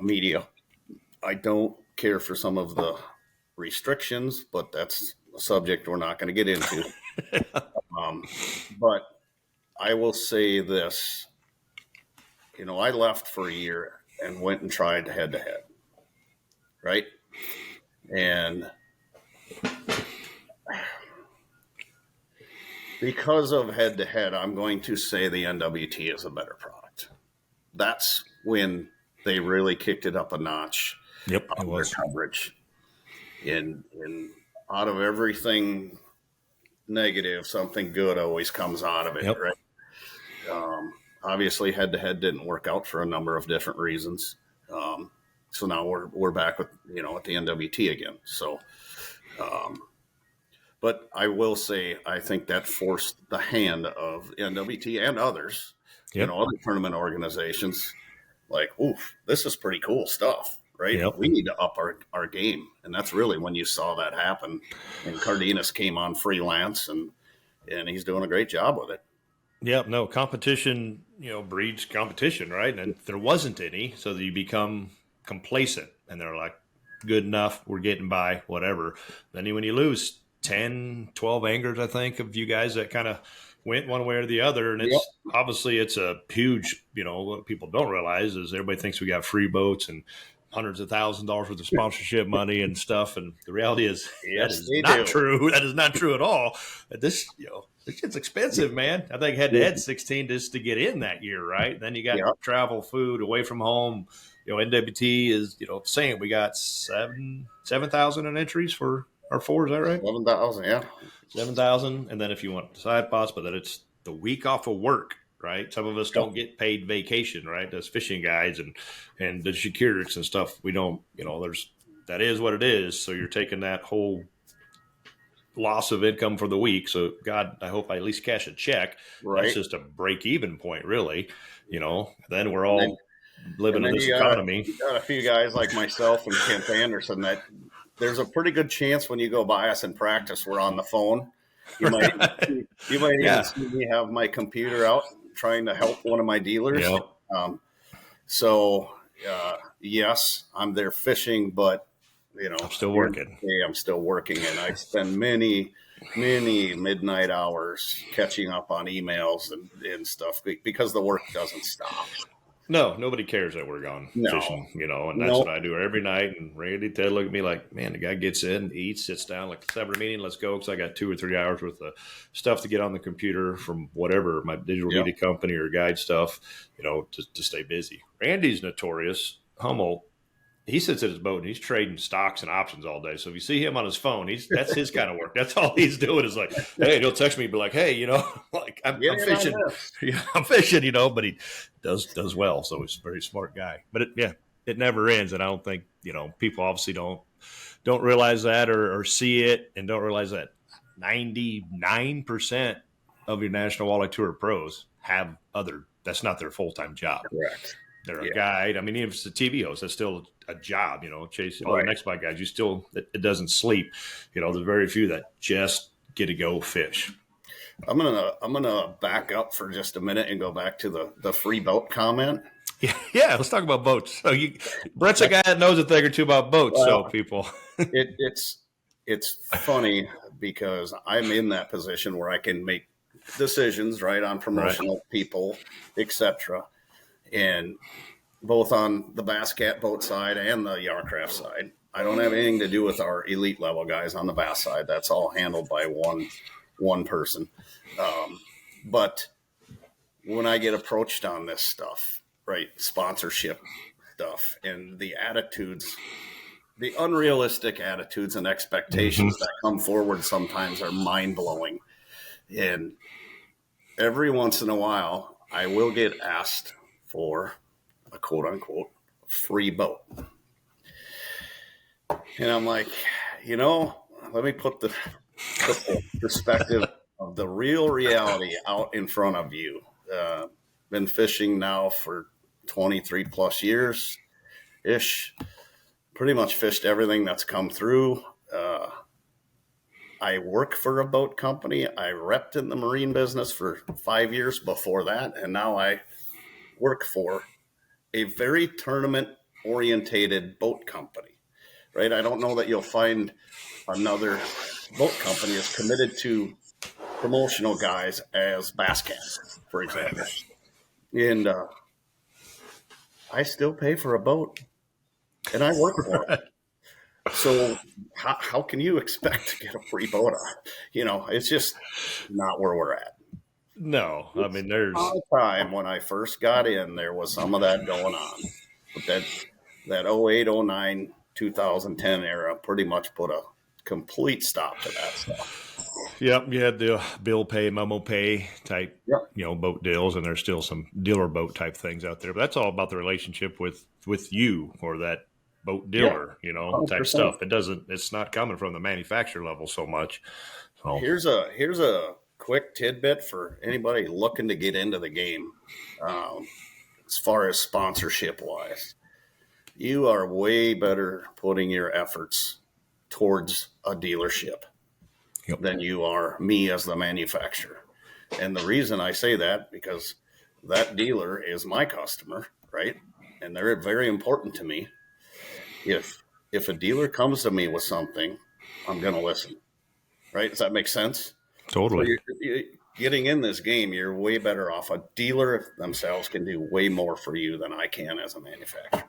media. I don't care for some of the restrictions, but that's a subject we're not going to get into. But I will say this, I left for a year and went and tried head-to-head, right? And because of head-to-head, I'm going to say the NWT is a better product. That's when they really kicked it up a notch. Yep, on their coverage. And out of everything negative, something good always comes out of it, Yep. right? Obviously, head-to-head didn't work out for a number of different reasons. So now we're back with at the NWT again. So, but I will say I think that forced the hand of NWT and others, Yep. other tournament organizations. Like, oof, this is pretty cool stuff. Right. Yep. We need to up our game. And that's really when you saw that happen. And Cardenas came on freelance and he's doing a great job with it. Yep. No, competition, breeds competition, right? And there wasn't any. So that you become complacent and they're like, good enough. We're getting by, whatever. Then when you lose 10, 12 anglers, I think, of you guys that kind of went one way or the other. And Yep. it's obviously it's a huge, what people don't realize is everybody thinks we got free boats and hundreds of $1,000s worth of sponsorship money and stuff. And the reality is that Yes, is they not do. true. That is not true at all. This, this shit's expensive, man. I think head to head 16 just to get in that year, right? Then you got Yep. travel, food, away from home. NWT is, saying we got 7,000 in entries for our four. Is that right? 11,000, yeah. 7,000. And then if you want side pots, but then it's the week off of work, right? Some of us don't get paid vacation, right? As fishing guides and the securities and stuff. We don't, that is what it is. So you're taking that whole loss of income for the week. So God, I hope I at least cash a check. Right. That's just a break even point, really. Then we're all living in this economy. You got a few guys like myself and Kent Anderson that there's a pretty good chance when you go by us in practice, we're on the phone. You might even see me have my computer out trying to help one of my dealers. Yep. Yes, I'm there fishing, but I'm still working. I'm still working, and I spend many midnight hours catching up on emails and stuff because the work doesn't stop. No, nobody cares that we're gone fishing, and that's what I do every night. And Randy, Ted look at me like, man, the guy gets in, eats, sits down, like the separate meeting, let's go. Because I got 2 or 3 hours worth of stuff to get on the computer from whatever, my digital media company or guide stuff, to stay busy. Randy's notorious. Hummel, he sits at his boat and he's trading stocks and options all day. So if you see him on his phone, that's his kind of work. That's all he's doing is like, hey, he'll text me and be like, hey, like I'm fishing. I'm fishing, but he does well. So he's a very smart guy. But it never ends. And I don't think, people obviously don't realize that or see it and don't realize that 99% of your National Walleye Tour pros have that's not their full-time job. Correct. They're a guide. I mean, even if it's a TV host, that's still a job, chase all the next bite guys. It doesn't sleep. There's very few that just get to go fish. I'm gonna back up for just a minute and go back to the free boat comment. Yeah, let's talk about boats. So Brett's a guy that knows a thing or two about boats. Well, so people, it's funny because I'm in that position where I can make decisions on promotional people, etc. And both on the Bass Cat boat side and the Yar-Craft side, I don't have anything to do with our elite level guys on the bass side. That's all handled by one person. But when I get approached on this stuff, sponsorship stuff and the attitudes, the unrealistic attitudes and expectations that come forward sometimes are mind-blowing. And every once in a while, I will get asked for a quote unquote free boat. And I'm like, let me put the perspective of the real reality out in front of you. Been fishing now for 23 plus years ish. Pretty much fished everything that's come through. I work for a boat company. I repped in the marine business for 5 years before that. And now I work for a very tournament orientated boat company, I don't know that you'll find another boat company as committed to promotional guys as Bass Cat, for example. And I still pay for a boat and I work for it. So how can you expect to get a free boat? It's just not where we're at. No, I mean, there's a time when I first got in, there was some of that going on. But that 08, 09, 2010 era pretty much put a complete stop to that stuff. Yep, you had the bill pay, memo pay type, boat deals, and there's still some dealer boat type things out there. But that's all about the relationship with you or that boat dealer, type stuff. It's not coming from the manufacturer level so much. So here's a quick tidbit for anybody looking to get into the game. As far as sponsorship wise, you are way better putting your efforts towards a dealership than you are me as the manufacturer. And the reason I say that, because that dealer is my customer, and they're very important to me. If a dealer comes to me with something, I'm going to listen. Does that make sense? Totally. So getting in this game, you're way better off. A dealer themselves can do way more for you than I can as a manufacturer.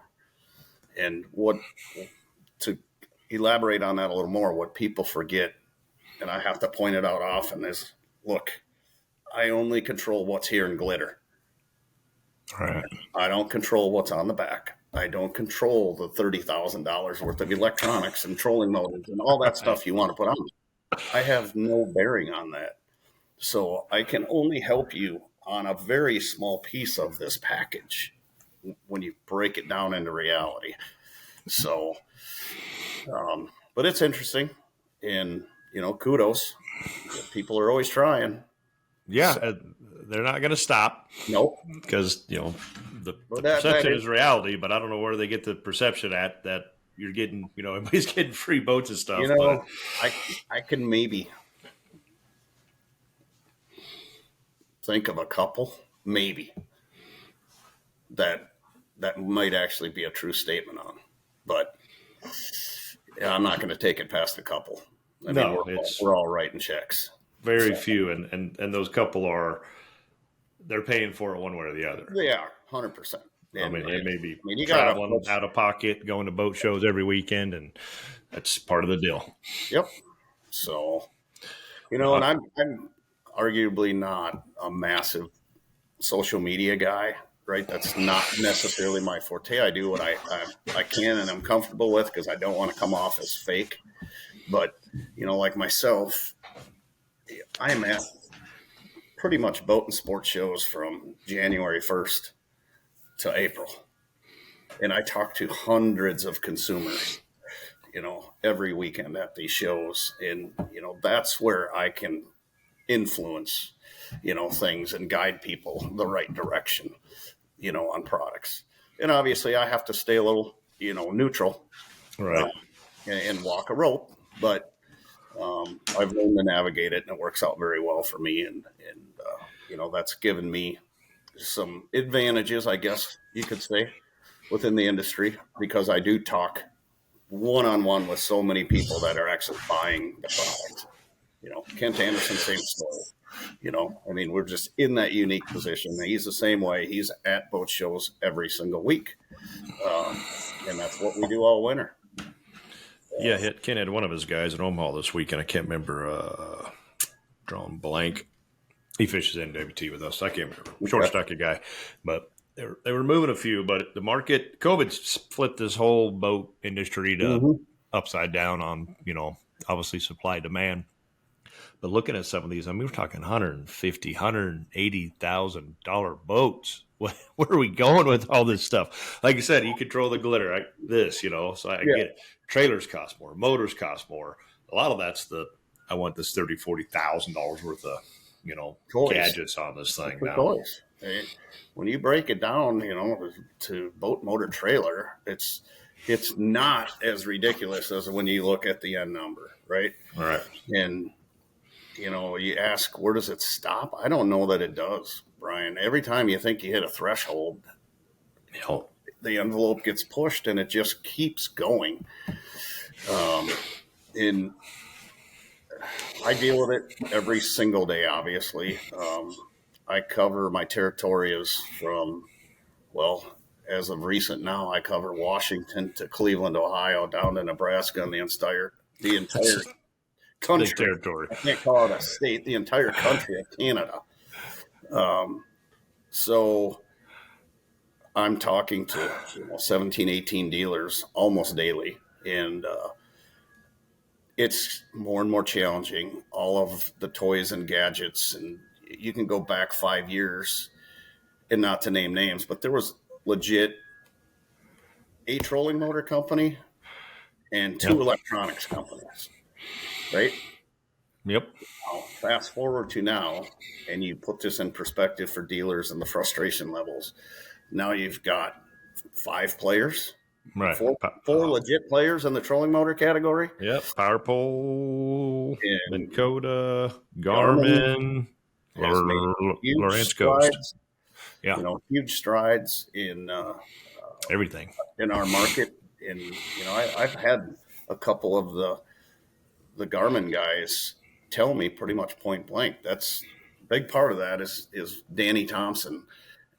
And what to elaborate on that a little more, what people forget, and I have to point it out often, is look, I only control what's here in glitter. Right. I don't control what's on the back. I don't control the $30,000 worth of electronics and trolling motors and all that stuff you want to put on. I have no bearing on that. So I can only help you on a very small piece of this package when you break it down into reality. So, but it's interesting, and kudos. People are always trying. Yeah, so, they're not going to stop. Nope. Because the perception is reality, but I don't know where they get the perception at that you're getting, everybody's getting free boats and stuff. But I can maybe think of a couple, maybe that might actually be a true statement on, but I'm not going to take it past a couple. I mean, we're all writing checks. Very few, and those couple they're paying for it one way or the other. They are 100%. I mean, they may be traveling out of pocket, going to boat shows every weekend, and that's part of the deal. Yep. So, and I'm arguably not a massive social media guy, right? That's not necessarily my forte. I do what I can and I'm comfortable with because I don't want to come off as fake. But, like myself, I'm at pretty much boat and sport shows from January 1st to April. And I talk to hundreds of consumers, every weekend at these shows. And, that's where I can influence, things and guide people the right direction, on products. And obviously I have to stay a little, neutral, right, and walk a rope, but I've learned to navigate it, and it works out very well for me. And that's given me some advantages, I guess you could say, within the industry, because I do talk one-on-one with so many people that are actually buying the product. Kent Anderson, same story. I mean, we're just in that unique position. He's the same way. He's at boat shows every single week. And that's what we do all winter. Yeah, Ken had one of his guys at Omaha this weekend. I can't remember, drawing blank. He fishes NWT with us. I can't remember. Short stocky guy. But they were moving a few, but the market, COVID flipped this whole boat industry to upside down on, obviously supply demand. But looking at some of these, I mean, we're talking $150,000, $180,000 boats. Where are we going with all this stuff? Like I said, you control the glitter, so I get it. Trailers cost more, motors cost more. A lot of that's I want this $30,000, $40,000 worth of, toys. Gadgets on this thing now. Toys. When you break it down, to boat, motor, trailer, it's not as ridiculous as when you look at the end number, right? All right. And you ask, where does it stop? I don't know that it does, Brian. Every time you think you hit a threshold, the envelope gets pushed and it just keeps going. And I deal with it every single day, obviously. I cover my territory is from, as of recent now, I cover Washington to Cleveland, Ohio, down to Nebraska, and the entire country. Territory. I can't call it a state, the entire country of Canada. So I'm talking to 17, 18 dealers almost daily, and it's more and more challenging. All of the toys and gadgets, and you can go back 5 years, and not to name names, but there was legit a trolling motor company and two electronics companies, right? Yep. Now, fast forward to now, and you put this in perspective for dealers and the frustration levels. Now you've got 5 players, right? Four legit players in the trolling motor category. Yep. PowerPole, Minn Kota, Garmin, Lawrence Coast. Yeah. Huge strides in everything in our market. And, I've had a couple of the Garmin guys tell me pretty much point blank, that's big part of that is Danny Thompson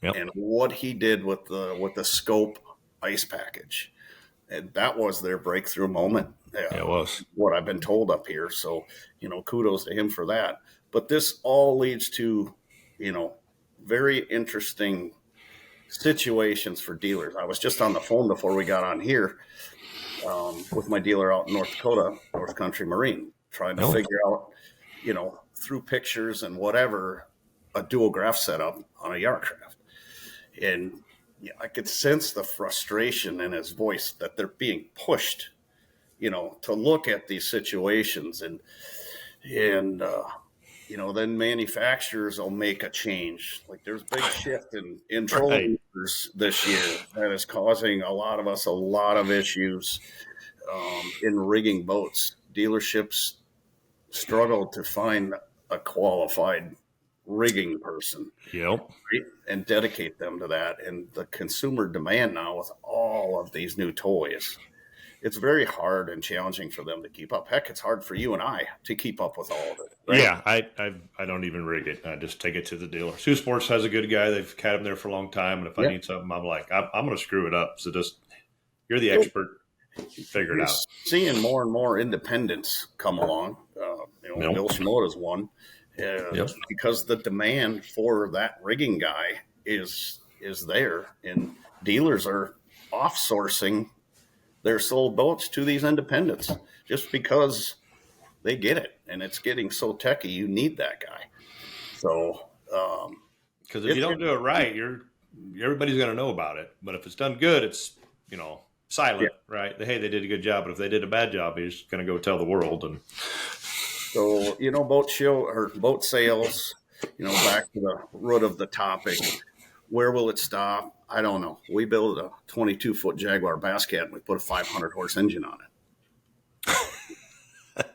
Yep. and what he did with the scope ice package. And that was their breakthrough moment. Yeah, it was. What I've been told up here. So, kudos to him for that. But this all leads to, very interesting situations for dealers. I was just on the phone before we got on here with my dealer out in North Dakota, North Country Marine, trying to figure out, through pictures and whatever, a dual graph setup on a Yar-Craft. And I could sense the frustration in his voice that they're being pushed, to look at these situations and then manufacturers will make a change. Like there's big shift in trolling this year that is causing a lot of us a lot of issues in rigging boats. Dealerships struggle to find a qualified rigging person. Yep. Right? And dedicate them to that. And the consumer demand now with all of these new toys, it's very hard and challenging for them to keep up. Heck, it's hard for you and I to keep up with all of it. Right? Yeah, I don't even rig it. I just take it to the dealer. Sioux Sports has a good guy. They've had him there for a long time. And if I need something, I'm like, I'm going to screw it up. So just, you're the expert. Figure it out. Seeing more and more independents come along. Bill Shimoda's one. Because the demand for that rigging guy is there, and dealers are off-sourcing their sold boats to these independents just because they get it, and it's getting so techy. You need that guy. So, because if you don't do it right, everybody's going to know about it. But if it's done good, it's silent, right? Hey, they did a good job, but if they did a bad job, you're just going to go tell the world. And so, boat show or boat sales, back to the root of the topic. Where will it stop? I don't know. We built a 22-foot Jaguar Bass Cat and we put a 500-horse engine on it.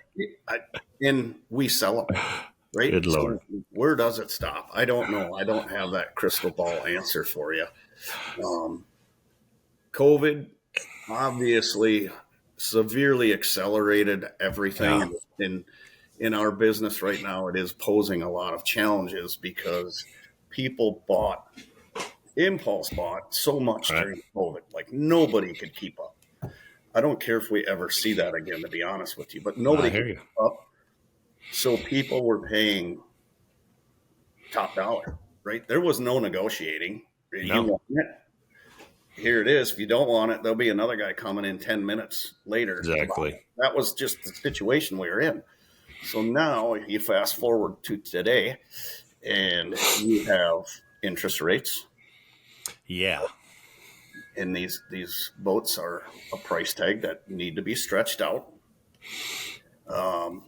And we sell them, right? Good Lord. So where does it stop? I don't know. I don't have that crystal ball answer for you. COVID obviously severely accelerated everything in our business right now. It is posing a lot of challenges because people impulse bought so much during COVID. Like nobody could keep up. I don't care if we ever see that again, to be honest with you, but nobody could keep up. So people were paying top dollar, right? There was no negotiating. You want it? Here it is. If you don't want it, there'll be another guy coming in 10 minutes later. Exactly. That was just the situation we were in. So now you fast forward to today and you have interest rates. Yeah. And these boats are a price tag that need to be stretched out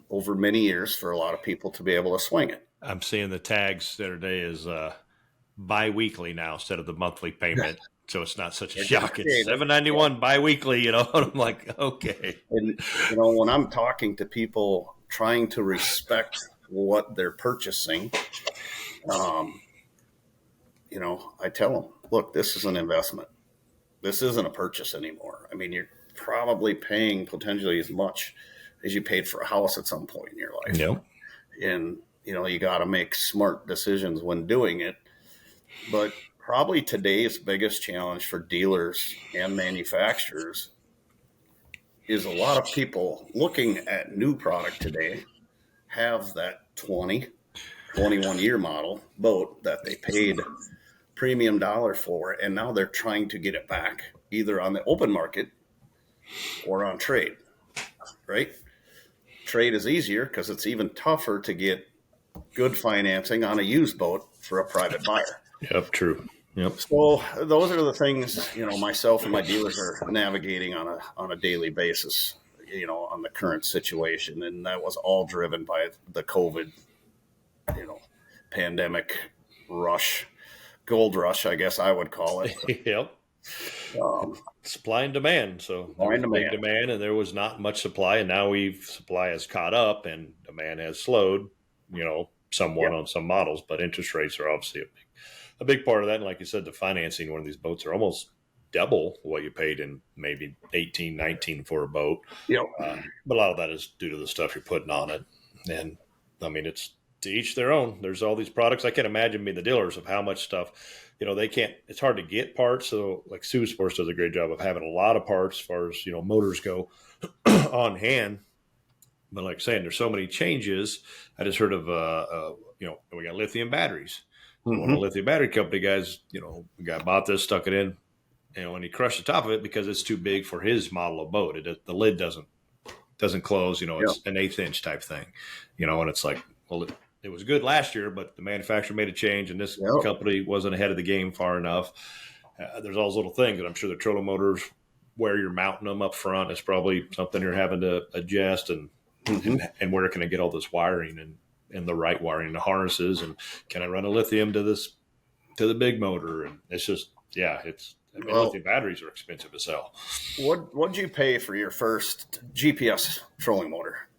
over many years for a lot of people to be able to swing it. I'm seeing the tags Saturday is bi-weekly now instead of the monthly payment. So it's not such a shock. It's $7.91 bi-weekly, and I'm like, okay. And, when I'm talking to people trying to respect what they're purchasing, I tell them, look, this is an investment. This isn't a purchase anymore. I mean, you're probably paying potentially as much as you paid for a house at some point in your life. Yep. And, you got to make smart decisions when doing it. But probably today's biggest challenge for dealers and manufacturers is a lot of people looking at new product today have that 21-year model boat that they paid premium dollar for, and now they're trying to get it back either on the open market or on trade, right? Trade is easier because it's even tougher to get good financing on a used boat for a private buyer. Yep, true. Yep. So those are the things, myself and my dealers are navigating on a daily basis, on the current situation. And that was all driven by the COVID, pandemic rush, gold rush, I guess I would call it. Yep. Supply and demand. So demand, and there was not much supply, and now supply has caught up and demand has slowed, somewhat on some models, but interest rates are obviously a big part of that. And like you said, the financing one of these boats are almost double what you paid in maybe 18, 19 for a boat. Yep. But a lot of that is due to the stuff you're putting on it. And I mean, it's to each their own. There's all these products. I can't imagine being the dealers of how much stuff, they can't, it's hard to get parts. So like Sue Sports does a great job of having a lot of parts as far as, motors go on hand. But like saying, there's so many changes. I just heard of, we got lithium batteries. One of the lithium battery company guys, the guy bought this, stuck it in, and he crushed the top of it because it's too big for his model of boat. The lid doesn't close, it's an 1/8 inch type thing, and it's like, well, it was good last year, but the manufacturer made a change and this company wasn't ahead of the game far enough. There's all those little things, and I'm sure the trolling motors, where you're mounting them up front, is probably something you're having to adjust, and where can I get all this wiring and the right wiring, the harnesses, and can I run a lithium to the big motor? And it's just, lithium batteries are expensive as hell. What'd you pay for your first GPS trolling motor?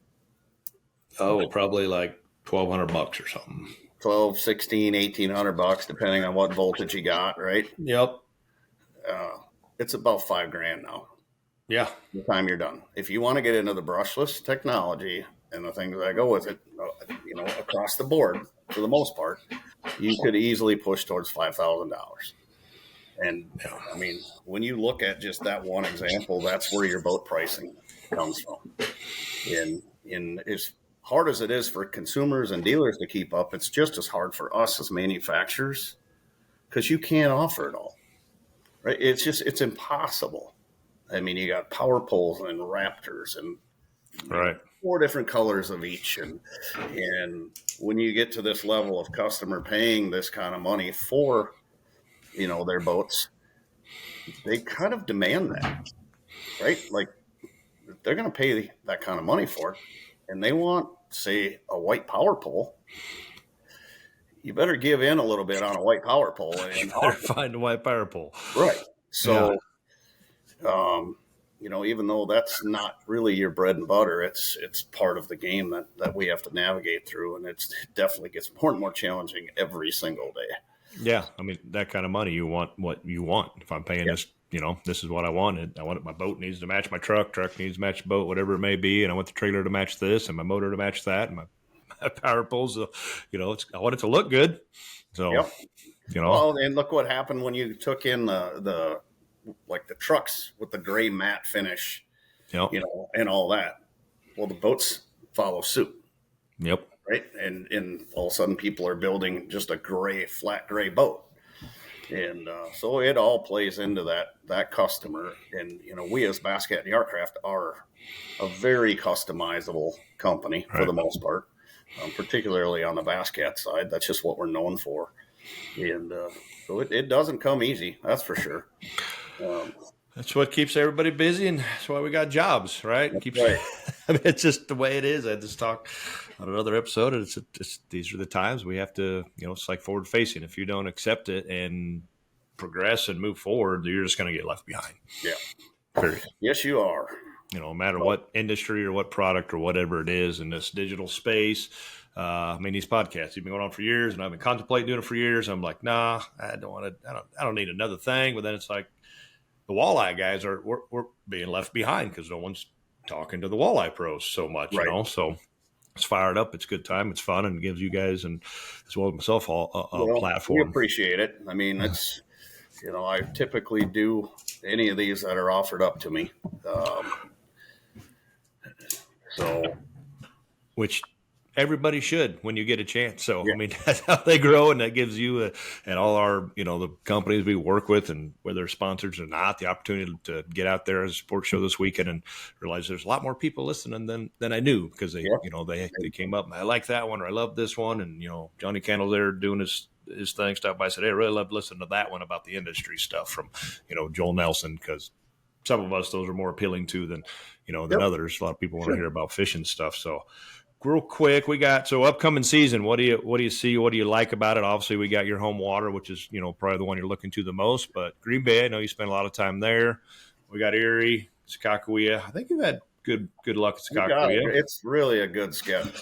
Oh, probably like $1,200 or something. 12, 16, $1,800, depending on what voltage you got, right? Yep. It's about $5,000 now. Yeah. By the time you're done. If you want to get into the brushless technology and the things that go with it, across the board, for the most part, you could easily push towards $5,000. And I mean, when you look at just that one example, that's where your boat pricing comes from. In as hard as it is for consumers and dealers to keep up, it's just as hard for us as manufacturers, because you can't offer it all, right? It's impossible. I mean, you got power poles and Raptors and 4 different colors of each. And when you get to this level of customer paying this kind of money for, their boats, they kind of demand that, right? Like, they're going to pay that kind of money for it, and they want, say, a white power pole. You better give in a little bit on a white power pole. And you better find a white power pole. Right. So, even though that's not really your bread and butter, it's part of the game that we have to navigate through. And it definitely gets more and more challenging every single day. Yeah. I mean, that kind of money, you want what you want. If I'm paying this, this is what I wanted. I want it. My boat needs to match my truck needs to match the boat, whatever it may be. And I want the trailer to match this and my motor to match that. And my power poles, I want it to look good. So, Well, and look what happened when you took in the trucks with the gray matte finish, and all that. Well, the boats follow suit. Yep. Right. And all of a sudden people are building just a flat gray boat. And so it all plays into that customer. And, we as Basscat and Yar-Craft are a very customizable company for the most part, particularly on the Basscat side. That's just what we're known for. And so it doesn't come easy. That's for sure. That's what keeps everybody busy, and that's why we got jobs, right? Right. I mean, it's just the way it is. I just talked on another episode, and it's just these are the times we have to, it's like forward facing. If you don't accept it and progress and move forward, you're just going to get left behind. Yeah. Period. Yes, you are. No matter what industry or what product or whatever it is in this digital space. I mean, these podcasts, you've been going on for years, and I've been contemplating doing it for years. I'm like, nah, I don't need another thing. But then it's like, the walleye guys we're being left behind because no one's talking to the walleye pros so much, So it's fired up. It's a good time. It's fun, and it gives you guys and as well as myself a platform. We appreciate it. I mean, it's I typically do any of these that are offered up to me. Which everybody should when you get a chance. So, I mean, that's how they grow, and that gives you and all our, the companies we work with, and whether they're sponsors or not, the opportunity to get out there as a sports show this weekend and realize there's a lot more people listening than I knew, because they, they came up and I like that one, or I love this one. And, Johnny Candle's there doing his thing, stopped by, said, hey, I really love listening to that one about the industry stuff from, Joel Nelson, because some of us, those are more appealing to than others. A lot of people want to hear about fishing stuff. So, real quick, we got upcoming season. What do you see? What do you like about it? Obviously, we got your home water, which is probably the one you're looking to the most. But Green Bay, I know you spent a lot of time there. We got Erie, Sakakawea. I think you've had good luck at Sakakawea. It's really a good schedule.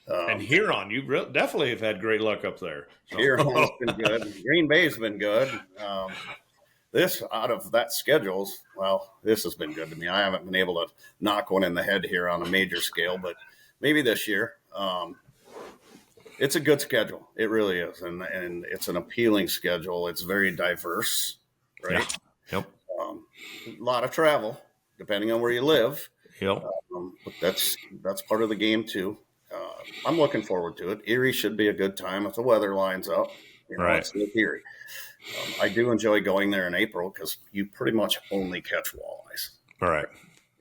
And Huron, you definitely have had great luck up there. So. Huron's been good. Green Bay's been good. This out of that schedules, this has been good to me. I haven't been able to knock one in the head here on a major scale, but maybe this year. it's a good schedule. It really is, and it's an appealing schedule. It's very diverse, Yeah. right? Yep. A lot of travel, depending on where you live. Yep. But that's part of the game too. I'm looking forward to it. Erie should be a good time if the weather lines up. Right. It's Erie. I do enjoy going there in April because you pretty much only catch walleyes. All right.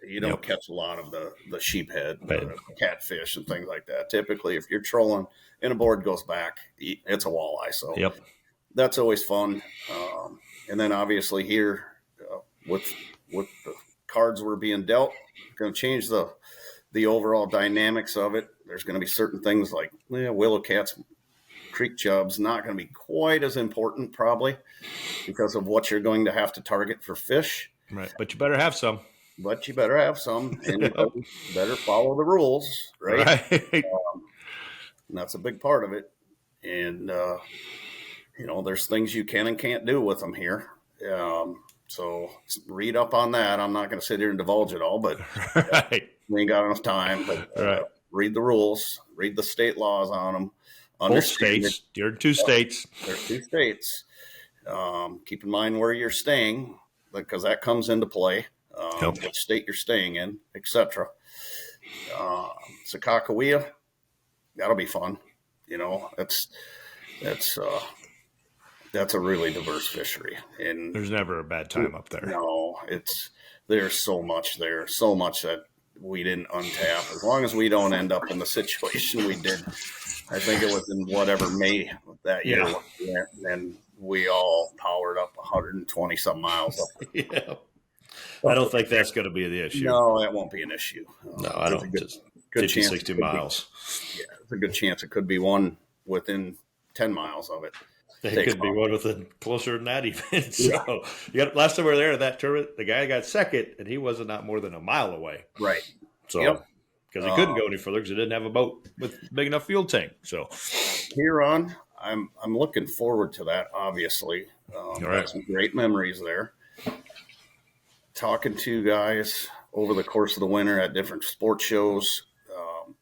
You don't catch a lot of the sheephead, Right. catfish, and things like that. Typically, if you're trolling and a board goes back, it's a walleye. So Yep. that's always fun. And then obviously here with the cards we're being dealt, going to change the overall dynamics of it. There's going to be certain things like willow cats, creek chubs, not going to be quite as important probably because of what you're going to have to target for fish. Right. But you better have some. But you better have some, and you better follow the rules, right? Right. And that's a big part of it. And, there's things you can and can't do with them here. So read up on that. I'm not going to sit here and divulge it all, but Right. we ain't got enough time. But Right. read the rules, read the state laws on them. Both states. You're in 2 states. There's 2 states. Keep in mind where you're staying, because that comes into play. What state you're staying in, etc. Sakakawea, that'll be fun. That's a really diverse fishery, and There's never a bad time up there. no, there's so much there, so much that we didn't untap. As long as we don't end up in the situation we did, I think it was in whatever May that year, and we all powered up 120 some miles up. Yeah. I don't think that's going to be the issue. No, that won't be an issue. No, I don't. Just 50, 60 miles. It's a good chance it could be one within 10 miles of it. It could be one within closer than that even. So, last time we were there at that tournament, the guy got second, and he wasn't not more than a mile away. Right. So, because he couldn't go any further because he didn't have a boat with big enough fuel tank. So, Huron, I'm looking forward to that. Obviously, right. Some great memories there. Talking to guys over the course of the winter at different sports shows,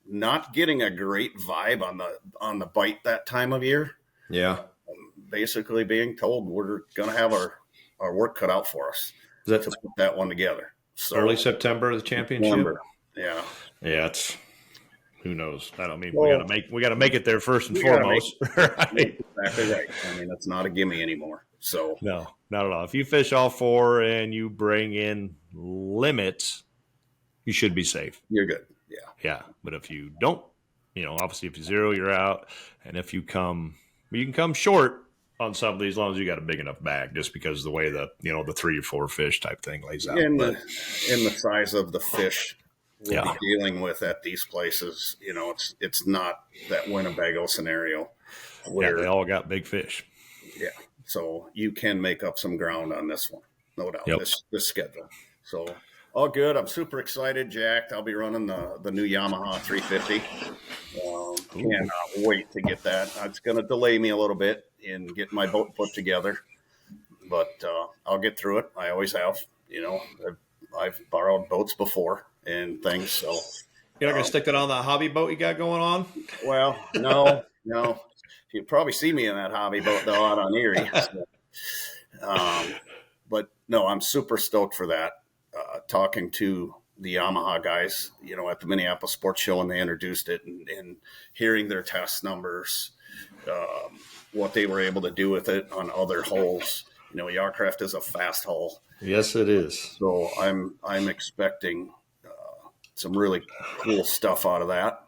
not getting a great vibe on the bite that time of year. Yeah. Basically being told we're going to have our work cut out for us to put that one together. So early September, the championship. September. Yeah. Yeah. It's who knows. I don't mean we got to make it there first and foremost. Right. Exactly right. I mean, it's not a gimme anymore. So no, not at all. If you fish all 4 and you bring in limits, you should be safe. You're good. Yeah. Yeah. But if you don't, obviously if you zero, you're out. And if you can come short on some of these, as long as you got a big enough bag, just because of the way the 3 or 4 fish type thing lays out. And the size of the fish we'll Yeah. be dealing with at these places, it's not that Winnebago scenario where they all got big fish. Yeah. So you can make up some ground on this one, no doubt. Yep. This schedule. So all good. I'm super excited, jacked. I'll be running the new Yamaha 350. Cannot wait to get that. It's going to delay me a little bit in getting my boat put together, but I'll get through it. I always have. I've borrowed boats before and things. So You're not going to stick that on that hobby boat you got going on? well, no. You'd probably see me in that hobby boat though out on Erie. So, but no, I'm super stoked for that. Talking to the Yamaha guys, at the Minneapolis Sports Show when they introduced it, and hearing their test numbers, what they were able to do with it on other holes. Yar-Craft is a fast hull. Yes, it is. So I'm expecting some really cool stuff out of that.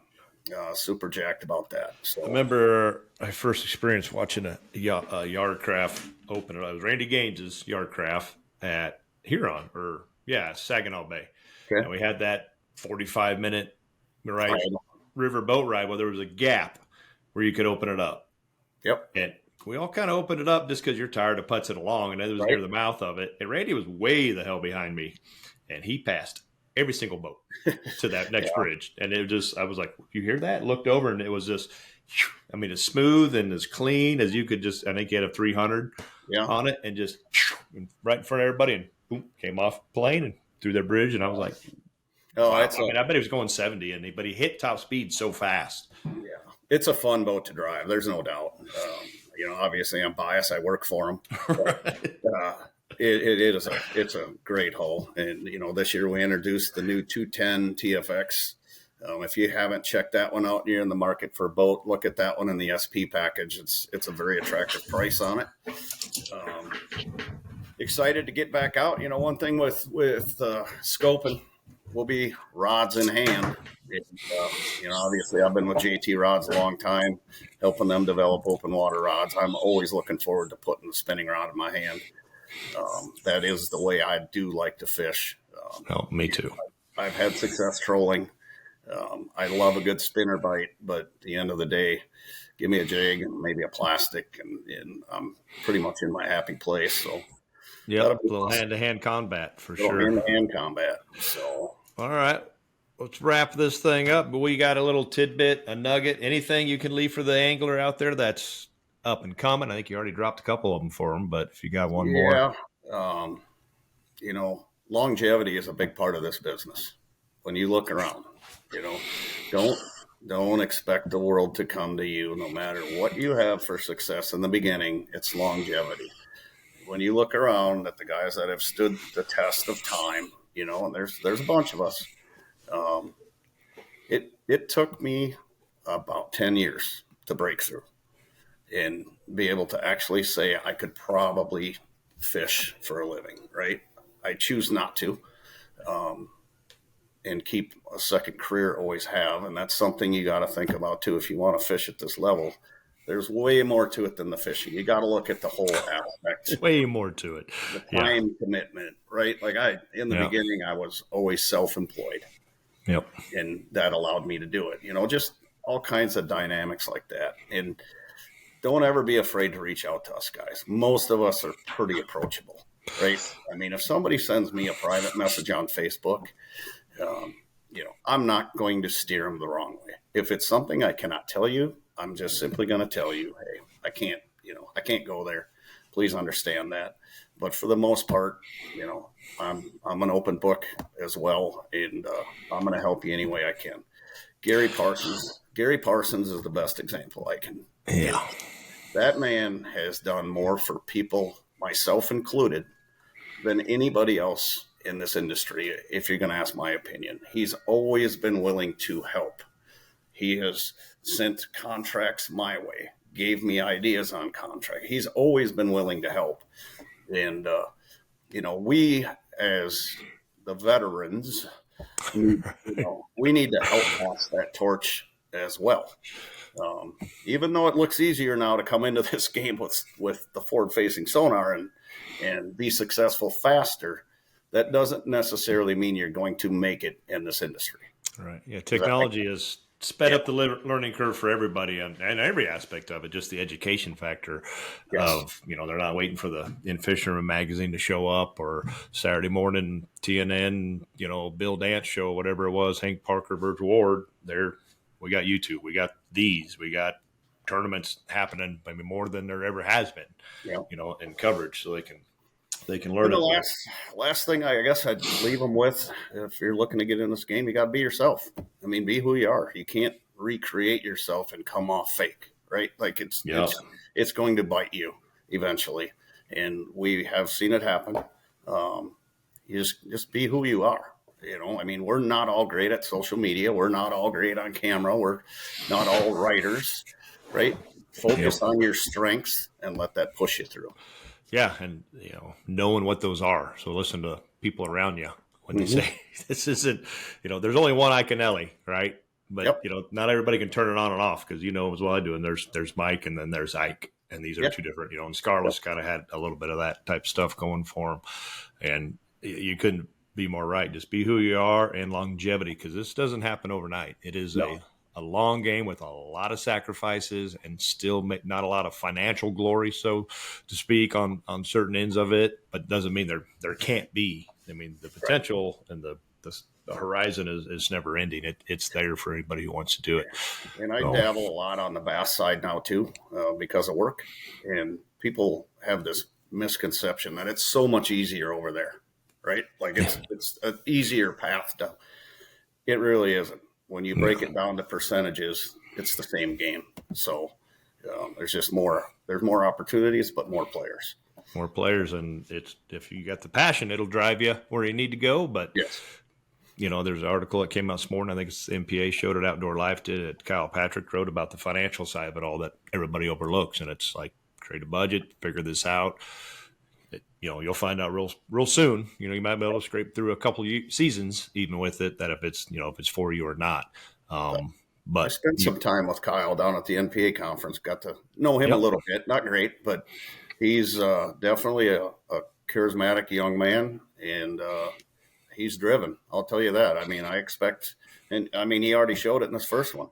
Super jacked about that. So I remember I first experienced watching a Yar-Craft open. It was Randy Gaines's Yar-Craft at Huron, Saginaw Bay. Okay. And we had that 45-minute river boat ride where there was a gap where you could open it up. Yep. And we all kind of opened it up just because you're tired of putzing along, and it was near the mouth of it. And Randy was way the hell behind me, and he passed every single boat to that next bridge. And I was like, you hear that? Looked over, and it was just, as smooth and as clean as you could I think he had a 300 on it, and just right in front of everybody, and boom, came off plane and through their bridge. And I was like, I bet he was going 70, but he hit top speed so fast. Yeah. it's a fun boat to drive. There's no doubt. Obviously I'm biased. I work for them. But, Right. it's a great hull. And, this year we introduced the new 210 TFX. If you haven't checked that one out and you're in the market for a boat, look at that one in the SP package. It's a very attractive price on it. Excited to get back out. One thing with scoping will be rods in hand. Obviously I've been with JT Rods a long time, helping them develop open water rods. I'm always looking forward to putting the spinning rod in my hand. That is the way I do like to fish. Oh, me too. I've had success trolling. I love a good spinner bite, but at the end of the day, give me a jig and maybe a plastic, and I'm pretty much in my happy place. So, a little hand-to-hand combat for sure. Hand-to-hand combat. So, all right, let's wrap this thing up. But we got a little tidbit, a nugget, anything you can leave for the angler out there that's up and coming. I think you already dropped a couple of them for them, but if you got one more, longevity is a big part of this business. When you look around, don't expect the world to come to you. No matter what you have for success in the beginning, it's longevity. When you look around at the guys that have stood the test of time, and there's a bunch of us. It took me about 10 years to break through and be able to actually say I could probably fish for a living, right? I choose not to. And keep a second career, always have. And that's something you got to think about too. If you want to fish at this level, there's way more to it than the fishing. You got to look at the whole aspect. Way more to it. The time commitment, right? Like in the beginning, I was always self-employed. Yep. And that allowed me to do it, just all kinds of dynamics like that. And don't ever be afraid to reach out to us guys. Most of us are pretty approachable, right? I mean, if somebody sends me a private message on Facebook, I'm not going to steer them the wrong way. If it's something I cannot tell you, I'm just simply going to tell you, hey, I can't go there. Please understand that. But for the most part, I'm an open book as well, and I'm going to help you any way I can. Gary Parsons is the best example I can. Yeah. That man has done more for people, myself included, than anybody else in this industry. If you're going to ask my opinion, he's always been willing to help. He has sent contracts my way, gave me ideas on contract. He's always been willing to help. And, we as the veterans, we need to help pass that torch as well. Even though it looks easier now to come into this game with the forward-facing sonar and be successful faster, that doesn't necessarily mean you're going to make it in this industry. Right. Yeah. Technology has sped up the learning curve for everybody and every aspect of it, just the education factor of, they're not waiting for the In Fisherman magazine to show up or Saturday morning TNN, Bill Dance show, whatever it was, Hank Parker, Virgil Ward. We got YouTube. We got we got tournaments happening, maybe more than there ever has been, in coverage, so they can learn. The last thing I guess I'd leave them with, if you're looking to get in this game, you got to be yourself. I mean, be who you are. You can't recreate yourself and come off fake, right? Like it's going to bite you eventually, and we have seen it happen. You just be who you are. I mean, we're not all great at social media. We're not all great on camera. We're not all writers, right? Focus on your strengths and let that push you through. Yeah, and knowing what those are. So listen to people around you when they say this isn't. There's only one Iaconelli, right? But not everybody can turn it on and off because as well I do. And there's Mike, and then there's Ike, and these are two different. And Scarlett's kind of had a little bit of that type of stuff going for him, and you couldn't be more right. Just be who you are, and longevity, because this doesn't happen overnight. It is a long game with a lot of sacrifices and still not a lot of financial glory, so to speak, on certain ends of it, but doesn't mean there can't be. I mean, the potential and the horizon is never ending. It's there for anybody who wants to do it. And I dabble a lot on the bass side now too, because of work, and people have this misconception that it's so much easier over there, right? Like it's an easier path to. It really isn't. When you break it down to percentages, it's the same game. So there's more opportunities, but more players. More players, and it's if you got the passion, it'll drive you where you need to go. But yes, there's an article that came out this morning. I think it's MPA showed it. Outdoor Life did it. Kyle Patrick wrote about the financial side of it all that everybody overlooks, and it's like create a budget, figure this out. You'll find out real soon. You might be able to scrape through a couple of seasons even with it. That if it's for you or not. But I spent some time with Kyle down at the NPA conference. Got to know him a little bit. Not great, but he's definitely a charismatic young man, and he's driven. I'll tell you that. I mean, I expect, and I mean, he already showed it in his first one.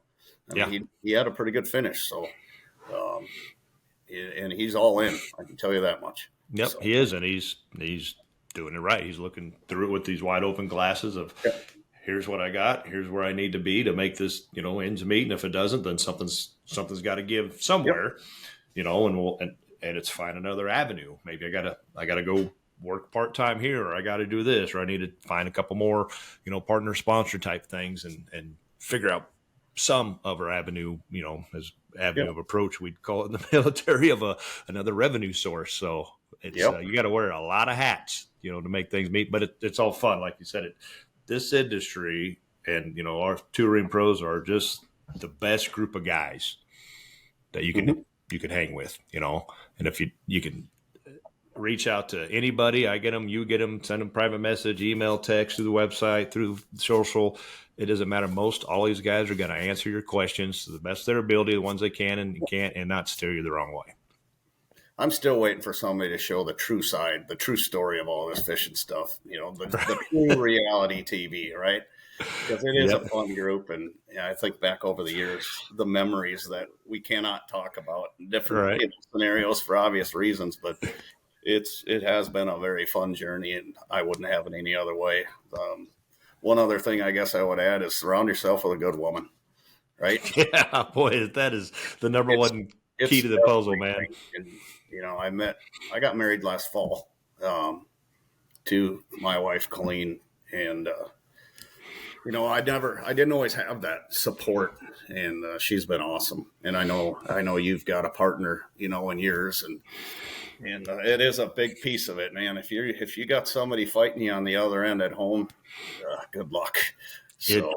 I mean, he had a pretty good finish. So, and he's all in. I can tell you that much. Yep, so. He is, and he's doing it right. He's looking through it with these wide open glasses of, here's what I got, here's where I need to be to make this, ends meet. And if it doesn't, then something's got to give somewhere, and it's find another avenue. Maybe I gotta go work part-time here, or I got to do this, or I need to find a couple more, partner sponsor type things and figure out some other avenue, as avenue of approach, we'd call it in the military, of another revenue source. So it's, you got to wear a lot of hats, to make things meet, but it's all fun. Like you said, this industry and, our touring pros are just the best group of guys that you can hang with, and if you can reach out to anybody, I get them, you get them, send them private message, email, text, through the website, through social. It doesn't matter. All these guys are going to answer your questions to the best of their ability, the ones they can and can't, and not steer you the wrong way. I'm still waiting for somebody to show the true side, the true story of all this fishing stuff, the true reality TV, right? Because it is a fun group. And I think back over the years, the memories that we cannot talk about in different scenarios for obvious reasons, but it has been a very fun journey, and I wouldn't have it any other way. One other thing I guess I would add is surround yourself with a good woman, right? Yeah, boy, that is the number one key to the puzzle, man. And, I got married last fall to my wife, Colleen, and, I didn't always have that support, and she's been awesome. And I know you've got a partner, in yours, and it is a big piece of it, man. If you got somebody fighting you on the other end at home, good luck. So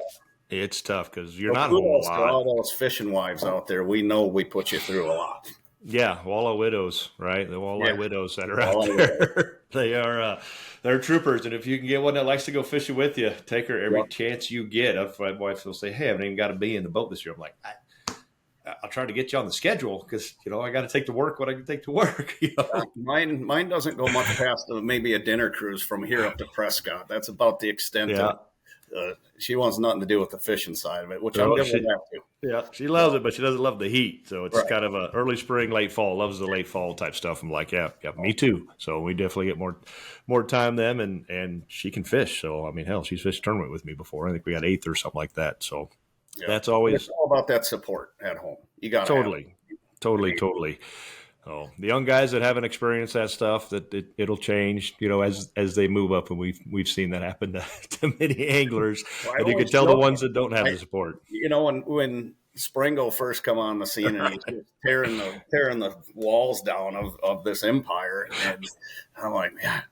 it's tough because you're not home a lot. To all those fishing wives out there, we know we put you through a lot. Yeah, walleye widows, right? The walleye widows that are out there. They are they're troopers, and if you can get one that likes to go fishing with you, take her every chance you get. My wife will say, "Hey, I haven't even got to be in the boat this year." I'm like, I'll try to get you on the schedule because, I got to take to work what I can take to work. Mine doesn't go much past maybe a dinner cruise from here up to Prescott. That's about the extent of it. She wants nothing to do with the fishing side of it, which I'm good with that too. Yeah, she loves it, but she doesn't love the heat. So it's kind of a early spring, late fall. Loves the late fall type stuff. I'm like, yeah, me too. So we definitely get more time then, and she can fish. So, I mean, hell, she's fished tournament with me before. I think we got 8th or something like that. So that's always it's all about that support at home. You got totally. So the young guys that haven't experienced that stuff, that it'll change, as they move up, and we've seen that happen to many anglers. And you can tell the ones that don't have the support. When Springo first come on the scene and he's just tearing the walls down of this empire, and I'm like, man,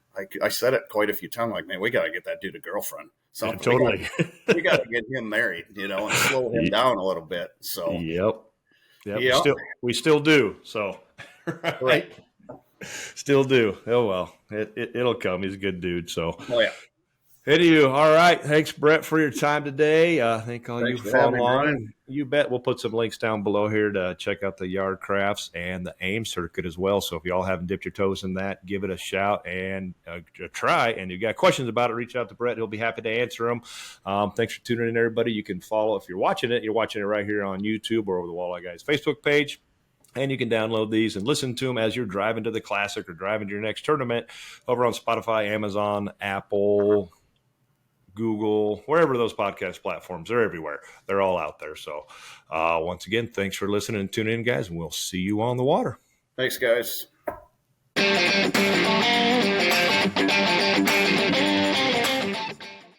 I said it quite a few times. Like, man, we got to get that dude a girlfriant. So totally, we got to get him married, and slow him down a little bit. So yep. We still do. So. Right. Still do. Oh, well, it'll come. He's a good dude. So, Anywho, all right. Thanks, Brett, for your time today. Thank all you for following along. You bet. We'll put some links down below here to check out the Yar-Crafts and the AIM circuit as well. So if y'all haven't dipped your toes in that, give it a shout and a try. And if you got questions about it, reach out to Brett. He'll be happy to answer them. Thanks for tuning in, everybody. You can follow, if you're watching it right here on YouTube or over the Walleye Guys Facebook page. And you can download these and listen to them as you're driving to the Classic or driving to your next tournament over on Spotify, Amazon, Apple, Google, wherever those podcast platforms are. Everywhere. They're all out there. So once again, thanks for listening and tuning in, guys, and we'll see you on the water. Thanks, guys.